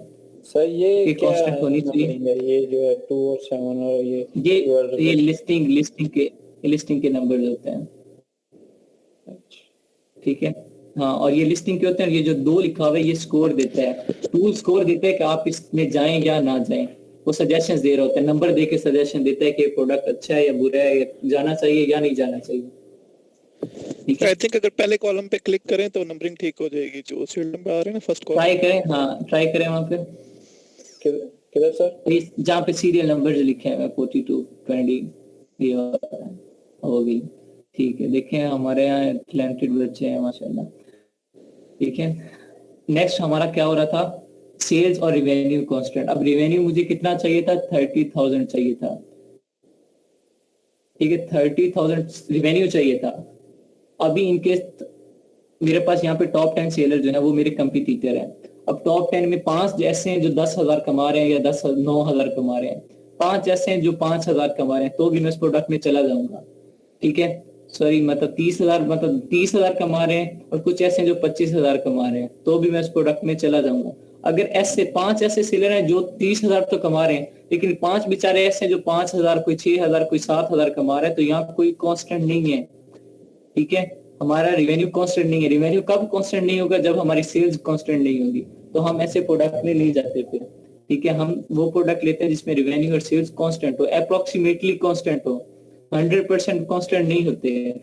सर ये क्या कांस्टेंट होनी चाहिए, ये जो है 2 और 7 और ये लिस्टिंग के नंबर होते हैं, ठीक है। हाँ, और ये लिस्टिंग के होते हैं, ये जो 2 लिखा हुआ है ये स्कोर देता है, टूल स्कोर देता है कि आप इसमें जाएं या ना जाएं, वो सजेशंस दे रहा होता है, नंबर दे के सजेशन देता है कि प्रोडक्ट अच्छा है या बुरा है, या जाना चाहिए या नहीं जाना चाहिए, ठीक है। आई थिंक अगर पहले कॉलम पे क्लिक करें तो नंबरिंग ठीक हो जाएगी, जो सीरियल नंबर आ रहे हैं ना फर्स्ट कॉलम। ट्राई करें, हाँ ट्राई करें वहां पे, किधर सर, जहाँ पे सीरियल नंबर जो लिखे हैं 42 20 ये हो गई, ठीक है। देखें हमारे यहाँ टैलेंटेड बच्चे हैं माशाल्लाह, ठीक है। नेक्स्ट हमारा क्या हो रहा था, सेल्स और रिवेन्यू कांस्टेंट। अब रिवेन्यू मुझे कितना चाहिए था, 30,000 चाहिए था, ठीक है, 30,000 रिवेन्यू चाहिए था। अभी इनके मेरे पास यहाँ पे टॉप 10 सेलर जो है वो मेरे कंपटीटर हैं। अब टॉप 10 में 5 जैसे हैं जो 10,000 कमा रहे हैं या 9,000 कमा रहे हैं, 5 जैसे हैं जो 5,000 कमा रहे हैं, तो भी मैं इस प्रोडक्ट में चला जाऊंगा, ठीक है। सॉरी, मतलब 30,000 कमा रहे हैं, और कुछ ऐसे हैं जो 25,000 कमा रहे हैं, तो भी मैं इस प्रोडक्ट में चला जाऊंगा। अगर ऐसे 5 ऐसे सेलर हैं जो 30,000 तो कमा रहे हैं, लेकिन 5 बेचारे ऐसे हैं जो 5,000, कोई 6,000, कोई 7,000 कमा रहे हैं, तो यहाँ कोई कांस्टेंट नहीं है, ठीक है। हमारा रिवेन्यू कांस्टेंट नहीं है। रिवेन्यू कब कांस्टेंट नहीं होगा, जब हमारी सेल्स कांस्टेंट नहीं होगी, तो हम ऐसे प्रोडक्ट में नहीं जाते फिर, ठीक है। हम वो प्रोडक्ट लेते हैं जिसमें रिवेन्यू और सेल्स कांस्टेंट हो, अप्रोक्सीमेटली कांस्टेंट हो, 100% कांस्टेंट नहीं होते हैं,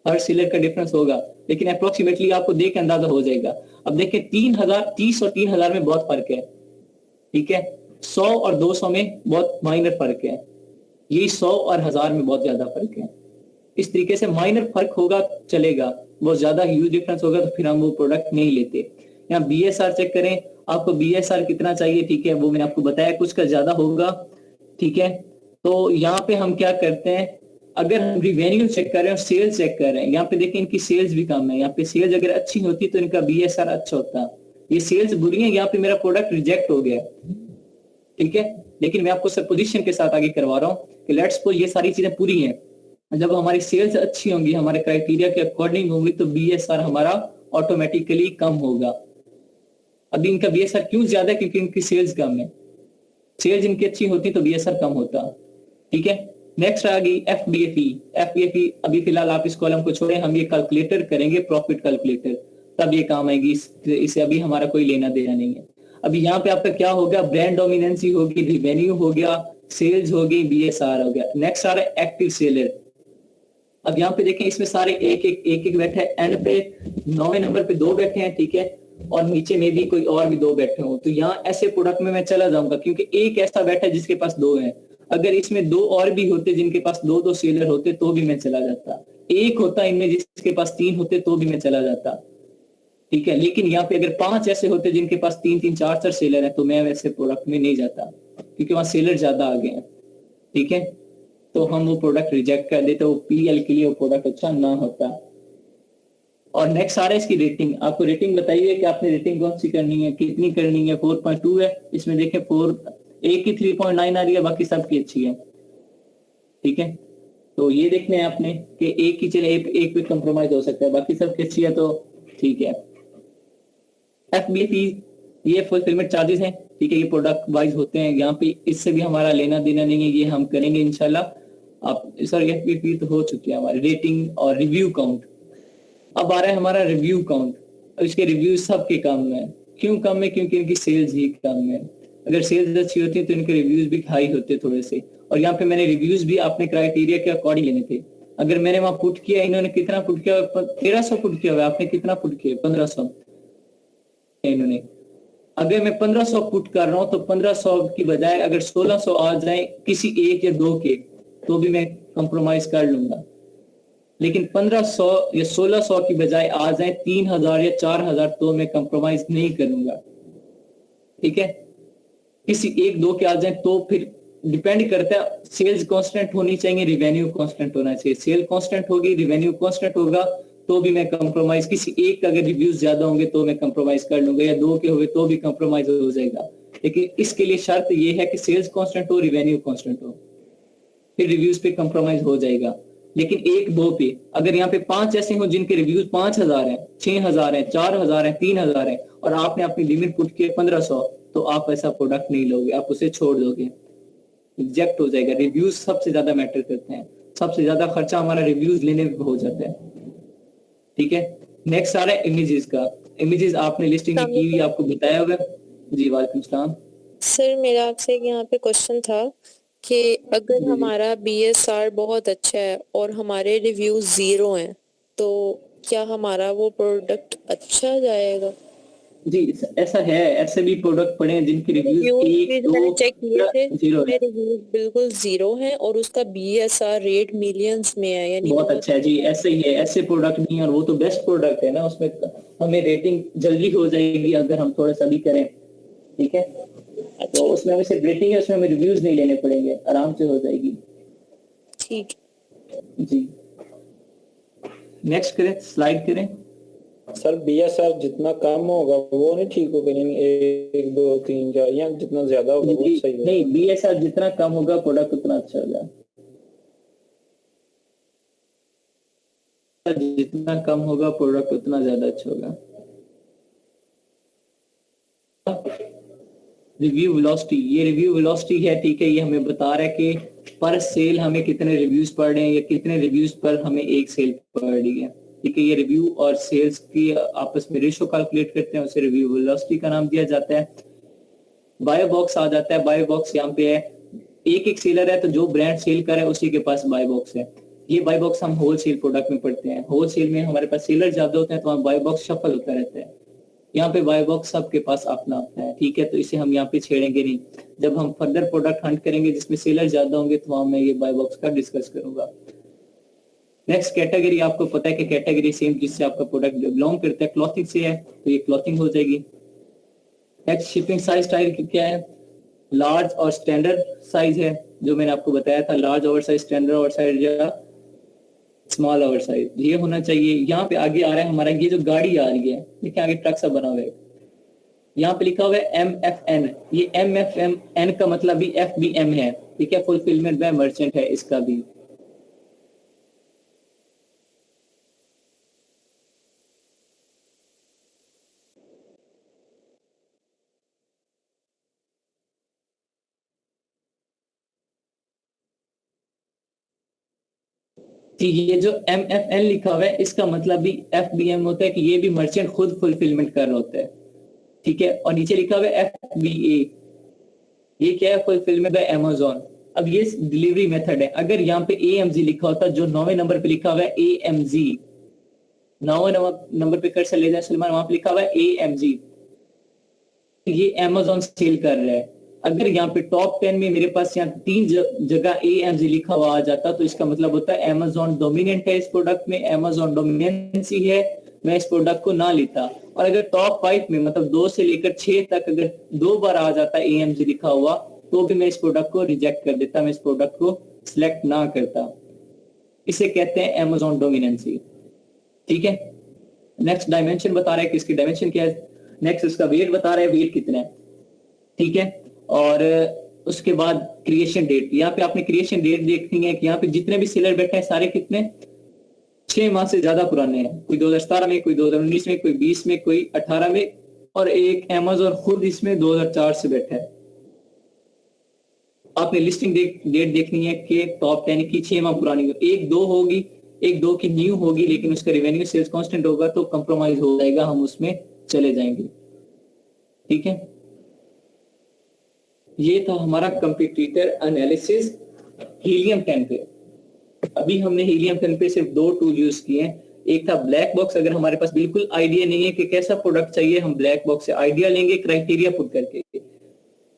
हर सेलर का डिफरेंस होगा, लेकिन अप्रोक्सीमेटली आपको देख के अंदाजा हो जाएगा। अब देखिए 30 और 3,000 में बहुत फर्क है, ठीक है। 100 और 200 में बहुत माइनर फर्क है, ये 100 और 1000 में बहुत ज्यादा फर्क है। इस तरीके से माइनर फर्क होगा चलेगा, बहुत ज्यादा ह्यूज डिफरेंस होगा तो फिर हम वो प्रोडक्ट नहीं लेते। यहाँ BSR चेक करें, आपको BSR कितना चाहिए, ठीक है, वो मैंने आपको बताया, कुछ का ज्यादा होगा, ठीक है। तो यहाँ पे हम क्या करते हैं, अगर हम रिवेन्यू चेक कर रहे हैं और सेल्स चेक कर रहे हैं, यहाँ पे देखें इनकी सेल्स भी कम है, यहाँ पे सेल्स अगर अच्छी होती तो इनका BSR अच्छा होता। ये सेल्स बुरी है, यहाँ पे मेरा प्रोडक्ट रिजेक्ट हो गया, ठीक है। लेकिन मैं आपको सपोजिशन के साथ आगे करवा रहा हूँ कि लेट्स सपोज ये सारी चीजें पूरी हैं, जब हमारी सेल्स अच्छी होंगी, हमारे क्राइटेरिया के अकॉर्डिंग होंगी, तो BSR हमारा ऑटोमेटिकली कम होगा। अभी इनका BSR क्यों ज्यादा है, क्योंकि इनकी सेल्स कम है, सेल्स इनकी अच्छी होती तो BSR कम होता, ठीक है। नेक्स्ट आ गई FBFE। अभी फिलहाल आप इस कॉलम को छोड़ें, हम ये कैलकुलेटर करेंगे, प्रॉफिट कैलकुलेटर, तब ये काम आएगी, इसे अभी हमारा कोई लेना देना नहीं है। अभी यहाँ पे आपका क्या होगा, ब्रांड डोमिनेंसी होगी, रिवेन्यू हो गया, सेल्स होगी, BSR हो गया। नेक्स्ट आ रहा है एक्टिव सेलर। अब यहाँ पे देखें इसमें सारे एक बैठे हैं, एंड पे 9वें नंबर पे 2 बैठे हैं, ठीक है, और नीचे में भी कोई और भी 2 बैठे हो, तो यहाँ ऐसे प्रोडक्ट में मैं चला जाऊंगा, क्योंकि एक ऐसा बैठा है जिसके पास 2 है। अगर इसमें 2 और भी होते जिनके पास 2-2 सेलर होते तो भी मैं चला जाता, एक होता इनमें जिसके पास 3 होते तो भी मैं चला जाता, ठीक है। लेकिन यहाँ पे अगर 5 ऐसे होते जिनके पास 3-3 4-4 सेलर है तो मैं वैसे प्रोडक्ट में नहीं जाता, क्योंकि वहां सेलर ज्यादा आ गए हैं, ठीक है। तो हम वो प्रोडक्ट रिजेक्ट कर देते, वो पीएल के लिए वो प्रोडक्ट अच्छा ना होता। और नेक्स्ट आ रहा है इसकी रेटिंग। आपको रेटिंग बताइए कि आपने रेटिंग कौन सी करनी है, कितनी करनी है। 4.2 है, इसमें देखें 4 एक की 3.9 आ रही है, बाकी सबकी अच्छी है, ठीक है। तो ये देखना है आपने कि एक की चले एक पे कंप्रोमाइज हो सकता है, बाकी सबकी अच्छी है तो ठीक है। एफबीपी ये फुलफिलमेंट चार्जेस हैं, ठीक है, ये प्रोडक्ट वाइज होते हैं, यहाँ पे इससे भी हमारा लेना देना नहीं है, ये हम करेंगे इंशाल्लाह। आप सर एफबीपी तो हो चुकी है हमारी रेटिंग और रिव्यू काउंट। अब आ रहा है हमारा रिव्यू काउंट, और इसके रिव्यूज सबके कम है। क्यों कम है? क्योंकि इनकी सेल्स ही कम है। अगर सेल्स अच्छी होती है तो इनके रिव्यूज भी हाई होते थोड़े से। और यहाँ पे मैंने रिव्यूज भी अपने क्राइटेरिया के अकॉर्डिंग लेने थे। अगर मैंने वहां पुट किया, इन्होंने कितना पुट किया, 1300 पुट किया हुआ, आपने कितना पुट किया? 1500 इन्होंने। अगर मैं 1500 पुट कर रहा हूं तो 1500 की बजाय अगर 1600 आ जाए किसी एक या दो के तो भी मैं कंप्रोमाइज कर लूंगा। लेकिन 1500 या 1600 की बजाय आ जाए 3000 या 4000 तो मैं कंप्रोमाइज नहीं करूंगा, ठीक है। किसी एक दो के आ जाए तो फिर डिपेंड करता है, सेल्स कांस्टेंट होनी चाहिए, रिवेन्यू कांस्टेंट होना चाहिए। सेल कांस्टेंट होगी, रिवेन्यू कांस्टेंट होगा तो भी मैं कंप्रोमाइज, किसी एक अगर रिव्यूज ज्यादा होंगे तो मैं कंप्रोमाइज कर लूंगा, या दो के होंगे तो भी कंप्रोमाइज हो जाएगा। लेकिन इसके लिए शर्त ये है कि सेल्स कांस्टेंट हो, रिवेन्यू कांस्टेंट हो, फिर रिव्यूज पे कंप्रोमाइज हो जाएगा। लेकिन एक दो पे अगर यहाँ पे 5 ऐसे हो जिनके रिव्यूज 5000 है, 6000 है, 4000 है, 3000 है, और आपने अपनी लिमिट पुट की 1500, तो आप ऐसा प्रोडक्ट नहीं लोगे, आप उसे छोड़ दोगे, रिजेक्ट हो जाएगा। रिव्यूज सबसे ज्यादा मैटर करते हैं, सबसे ज्यादा खर्चा हमारा रिव्यूज लेने में हो जाता है, ठीक है। नेक्स्ट आ रहा है इमेजेस का। इमेजेस आपने लिस्टिंग की हुई, आपको बताया होगा। जी वालेकुम सलाम। सर मेरा आपसे यहाँ पे क्वेश्चन था कि अगर हमारा बीएसआर बहुत अच्छा है और हमारे रिव्यू 0 हैं तो क्या हमारा वो प्रोडक्ट अच्छा जाएगा? जी ऐसा है, ऐसे भी प्रोडक्ट पड़े हैं जिनके रिव्यूज 1 2 चेक किए थे, 0 है। रिव्यूज बिल्कुल 0 है और उसका बीएसआर रेट मिलियंस में है, यानी बहुत अच्छा है जी, ऐसे ही है, ऐसे प्रोडक्ट नहीं है, और वो तो बेस्ट प्रोडक्ट है ना, उसमें हमें रेटिंग जल्दी हो जाएगी अगर हम थोड़ा सा भी करें, ठीक है। तो उसमें हमें सिर्फ रेटिंग है, उसमें हमें रिव्यूज नहीं लेने पड़ेंगे, आराम से हो जाएगी, ठीक जी। नेक्स्ट करें, स्लाइड करें। सर बीएसआर जितना कम होगा वो नहीं ठीक होगा, यानी 1 2 3 4 या जितना ज्यादा होगा वो सही होगा? नहीं, बीएसआर जितना कम होगा प्रोडक्ट उतना अच्छा होगा, जितना कम होगा प्रोडक्ट उतना ज्यादा अच्छा होगा। रिव्यू वेलोसिटी, ये रिव्यू वेलोसिटी है, ठीक है। ये हमें बता रहा है कि पर सेल हमें कितने रिव्यूज पड़ रहे हैं या कितने रिव्यूज पर हमें एक सेल पड़ रही है, ठीक है। ये रिव्यू और सेल्स की आपस में रेशो कैलकुलेट करते हैं, उसे रिव्यू वेलोसिटी का नाम दिया जाता है। बायो बॉक्स आ जाता है, बायो बॉक्स यहाँ पे है, एक सेलर है तो जो ब्रांड सेल करे उसी के पास बाय बॉक्स है। ये बाय बॉक्स हम होलसेल प्रोडक्ट में पढ़ते हैं, होलसेल में हमारे पास सेलर ज्यादा होते हैं तो बाय बॉक्स शफल होता रहता है। यहाँ पे बाय बॉक्स सबके पास अपना अपना है, ठीक है, तो इसे हम यहाँ पे छेड़ेंगे नहीं। जब हम फर्दर प्रोडक्ट हंट करेंगे जिसमें सेलर ज्यादा होंगे तो वहां मैं ये बाय बॉक्स का डिस्कस करूंगा। नेक्स्ट कैटेगरी, आपको पता है कि कैटेगरी सेम जिससे आपका प्रोडक्ट बिलोंग करता है, क्लॉथिंग से है तो ये क्लॉथिंग हो जाएगी। नेक्स्ट शिपिंग साइज टाइप क्या है? लार्ज और स्टैंडर्ड साइज है, जो मैंने आपको बताया था, large over size, standard over size या स्मॉल ओवर साइज, ये होना चाहिए। यहाँ पे आगे आ रहा है हमारा, ये जो गाड़ी आ रही है, देखिए आगे ट्रक सा बना हुआ है, यहाँ पे लिखा हुआ है MFN। ये MFN का मतलब भी FBM है, ठीक है, फुलफिलमेंट बाय मर्चेंट है इसका भी। ये जो MFN लिखा हुआ है इसका मतलब भी FBM होता है कि ये भी मर्चेंट खुद फुलफिलमेंट कर रहा होता है, ठीक है। और नीचे लिखा हुआ है FBA, ये क्या है? Fulfilment bye Amazon. अब ये डिलीवरी मेथड है। अगर यहाँ पे AMG लिखा होता, जो 9वें नंबर पे लिखा हुआ है AMG, 9वें नंबर पे कर्सर ले जाए सलमान, वहां पे लिखा हुआ है AMG, ये अमेज़न सेल कर रहा है, अगर यहाँ पे टॉप 10 में मेरे पास यहाँ 3 जगह AMZ लिखा हुआ आ जाता तो इसका मतलब होता है Amazon डोमिनेंट है इस प्रोडक्ट में, Amazon डोमिनेंसी है, मैं इस प्रोडक्ट को ना लेता। और अगर टॉप 5 में मतलब 2 से लेकर 6 तक अगर 2 बार आ जाता AMZ लिखा हुआ तो भी मैं इस प्रोडक्ट को रिजेक्ट कर देता, मैं इस प्रोडक्ट को सिलेक्ट ना करता। इसे कहते हैं Amazon डोमिनेंसी। ठीक है, नेक्स्ट डायमेंशन बता रहा है कि इसकी डायमेंशन क्या है, नेक्स्ट इसका वेट बता रहा है, वेट कितना है। ठीक है, और उसके बाद क्रिएशन डेट, यहाँ पे आपने क्रिएशन डेट देखनी है कि यहाँ पे जितने भी सेलर बैठे हैं सारे कितने 6 माह से ज्यादा पुराने हैं, कोई 2017 में, कोई 2019 में, कोई 20 में, कोई 18 में, और एक Amazon खुद इसमें 2004 से बैठा है। आपने लिस्टिंग डेट देखनी है कि टॉप 10 की 6 माह पुरानी हो, 1-2 होगी, 1-2 की न्यू होगी, लेकिन उसका रेवेन्यू सेल्स कांस्टेंट होगा तो कंप्रोमाइज हो जाएगा, हम उसमें चले जाएंगे। ठीक है, ये था हमारा कंपटीटर एनालिसिस हीलियम 10 पे। अभी हमने हीलियम 10 पे सिर्फ 2 टूल यूज किए हैं। एक था ब्लैक बॉक्स, अगर हमारे पास बिल्कुल आइडिया नहीं है कि कैसा प्रोडक्ट चाहिए, हम ब्लैक बॉक्स से आइडिया लेंगे क्राइटेरिया पुट करके।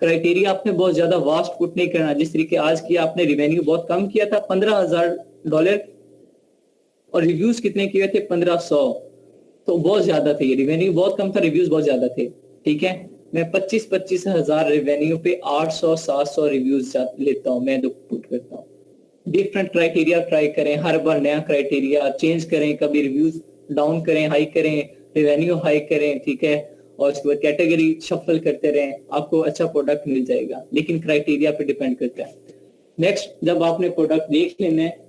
क्राइटेरिया आपने बहुत ज्यादा वास्ट पुट नहीं करना, जिस तरीके आज किया आपने, रिवेन्यू बहुत कम किया था $15,000 और रिव्यूज कितने किए थे 1500, तो बहुत ज्यादा थे, ये रिवेन्यू बहुत कम था, रिव्यूज बहुत ज्यादा थे। ठीक है, मैं 25 हजार रिवेन्यू पे 800-700 रिव्यूज लेता हूँ, मैं पुट करता हूँ। डिफरेंट क्राइटेरिया ट्राई करें, हर बार नया क्राइटेरिया चेंज करें, कभी रिव्यूज डाउन करें, हाई करें, रिवेन्यू हाई करें। ठीक है, और उसके बाद कैटेगरी शफल करते रहें, आपको अच्छा प्रोडक्ट मिल जाएगा, लेकिन क्राइटेरिया पे डिपेंड करता है। नेक्स्ट, जब आपने प्रोडक्ट देख लेना है,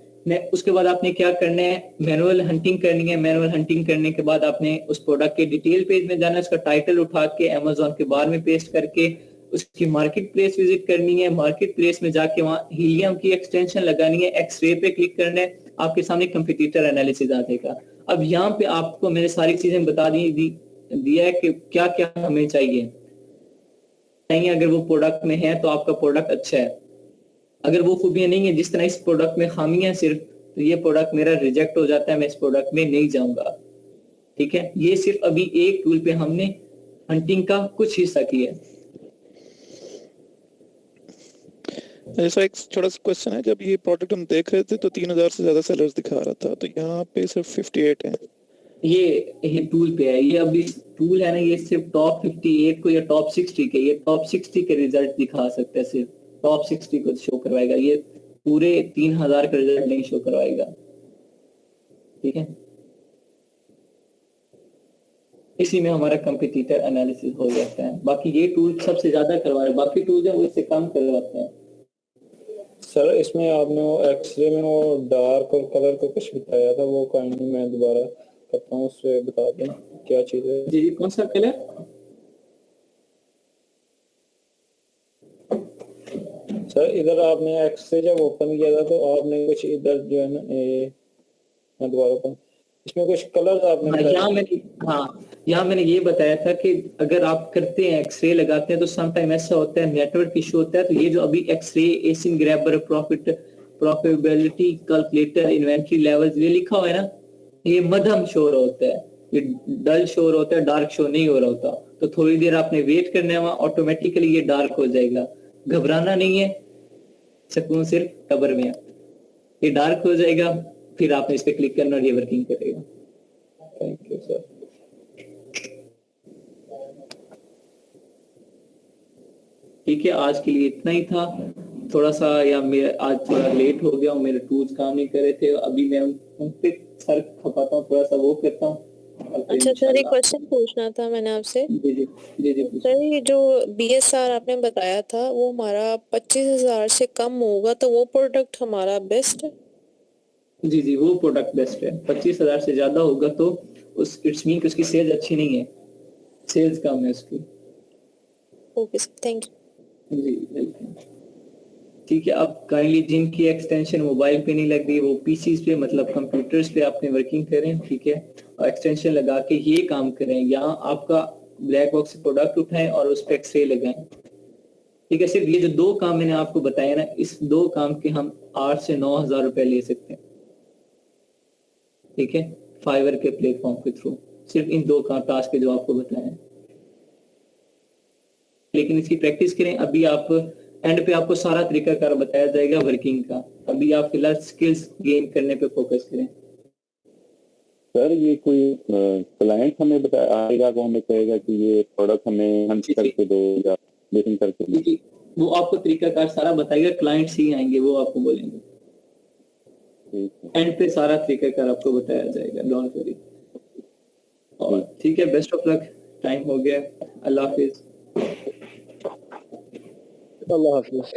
उसके बाद आपने क्या करना है, मैनुअल हंटिंग करनी है। मैनुअल हंटिंग करने के बाद आपने उस प्रोडक्ट के डिटेल पेज में जाना है, उसका टाइटल उठा के Amazon के बार में पेस्ट करके उसकी मार्केट प्लेस विजिट करनी है। मार्केट प्लेस में जाके वहां हीलियम की एक्सटेंशन लगानी है, एक्सरे पे क्लिक करना है, आपके सामने कंपटीटर एनालिसिस आ जाएगा। अब यहाँ पे आपको मैंने सारी चीजें बता दिया है कि क्या क्या हमें चाहिए। अगर वो प्रोडक्ट में है तो आपका प्रोडक्ट अच्छा है, अगर वो खूबियां नहीं है, जिस तरह इस प्रोडक्ट में खामियां सिर्फ, तो ये प्रोडक्ट मेरा रिजेक्ट हो जाता है, मैं इस प्रोडक्ट में नहीं जाऊंगा। ठीक है, ये सिर्फ अभी एक टूल पे हमने हंटिंग का कुछ हिस्सा किया है। ऐसा एक छोटा सा क्वेश्चन है, जब ये प्रोडक्ट हम देख रहे थे तो 3000 से ज्यादा सेलर्स दिखा रहा था, तो यहाँ पे सिर्फ 58 हैं। ये टूल पे है, ये अभी टूल है ना, ये सिर्फ टॉप 58 को या टॉप 60 के, ये टॉप 60 के रिजल्ट दिखा सकता है, सिर्फ टॉप 60 को शो करवाएगा, ये पूरे 3000 का रिजल्ट नहीं शो करवाएगा। ठीक है, इसी में हमारा कंपटीटर एनालिसिस हो जाता है। बाकी ये टूल सबसे ज्यादा करवा रहे हैं, बाकी टूल है वो इससे कम करवाते हैं। सर इसमें आपने वो एक्सरे में वो डार्क और कलर को कुछ बताया था, वो काइंडली मैं दोबारा करता हूँ, उससे बता दें क्या चीज है। जी, कौन सा कलर? सर इधर आपने एक्सरे जब ओपन किया था तो आपने कुछ इधर जो है ना, मैं दोबारा कहूँ, इसमें कुछ कलर्स आपने यहाँ मैंने ये बताया था कि अगर आप करते हैं एक्सरे लगाते हैं तो समटाइम ऐसा होता है, नेटवर्क इशू होता है। तो ये जो अभी x-ray, ASIN grabber, profitability calculator, inventory levels, ये लिखा हुआ है ना, ये मध्यम शो होता है, ये डल शो होता है, डार्क शो नहीं हो रहा होता। तो थोड़ी देर आपने वेट करना है, वहां ऑटोमेटिकली ये डार्क हो जाएगा। घबराना नहीं है, सुकून सिर्फ कबर में है, ये डार्क हो जाएगा, फिर आपने इस पे क्लिक करना और ये वर्किंग करेगा। Thank you sir. ठीक है, आज के लिए इतना ही था। थोड़ा सा आज थोड़ा लेट हो गया हूँ, मेरे टूल्स काम नहीं कर रहे थे, अभी मैं उन पे सर खपाता हूँ, थोड़ा सा वो करता हूँ। अच्छा सर, एक क्वेश्चन पूछना था मैंने आपसे। जी सर, ये जो BSR आपने बताया था वो हमारा 25,000 से कम होगा तो वो प्रोडक्ट हमारा बेस्ट है? जी, वो प्रोडक्ट बेस्ट है। 25,000 से ज्यादा होगा तो इट्स मीन कि उसकी सेल्स अच्छी नहीं है, सेल्स कम है उसकी। Okay sir, thank you. जी वेलकम। ठीक है, अब काइंडली जिनकी एक्सटेंशन मोबाइल पे नहीं लग रही वो पीसीज पे, मतलब कंप्यूटर्स पे आपने वर्किंग करें। ठीक है, और एक्सटेंशन लगा के ये काम करें, यहाँ आपका ब्लैक बॉक्स से प्रोडक्ट उठाएं और उस पर एक्सरे लगाएं। ठीक है, सिर्फ ये जो 2 काम मैंने आपको बताया ना, इस 2 काम के हम 8 से 9,000 रुपए ले सकते हैं। ठीक है, फाइवर के प्लेटफॉर्म के थ्रू, सिर्फ इन 2 टास्क के जो आपको बताए हैं। लेकिन इसकी प्रैक्टिस करें। अभी आप एंड पे आपको सारा तरीकाकार बताया जाएगा वर्किंग का। अभी आप फिलहाल स्किल्स गेन करने पे फोकस करें। सर ये कोई क्लाइंट हमें आएगा वो हमें कहेगा कि ये प्रोडक्ट हमें हंस करके दो या बेसिंग करके दो? जी, वो आपको तरीकाकार सारा बताएगा, क्लाइंट्स ही आएंगे वो आपको बोलेंगे। एंड पे सारा तरीकाकार आपको बताया जाएगा, डोंट वरी। और ठीक है, बेस्ट ऑफ लक, टाइम हो गया, अल्लाह हाफिज। अल्लाह हाफिज।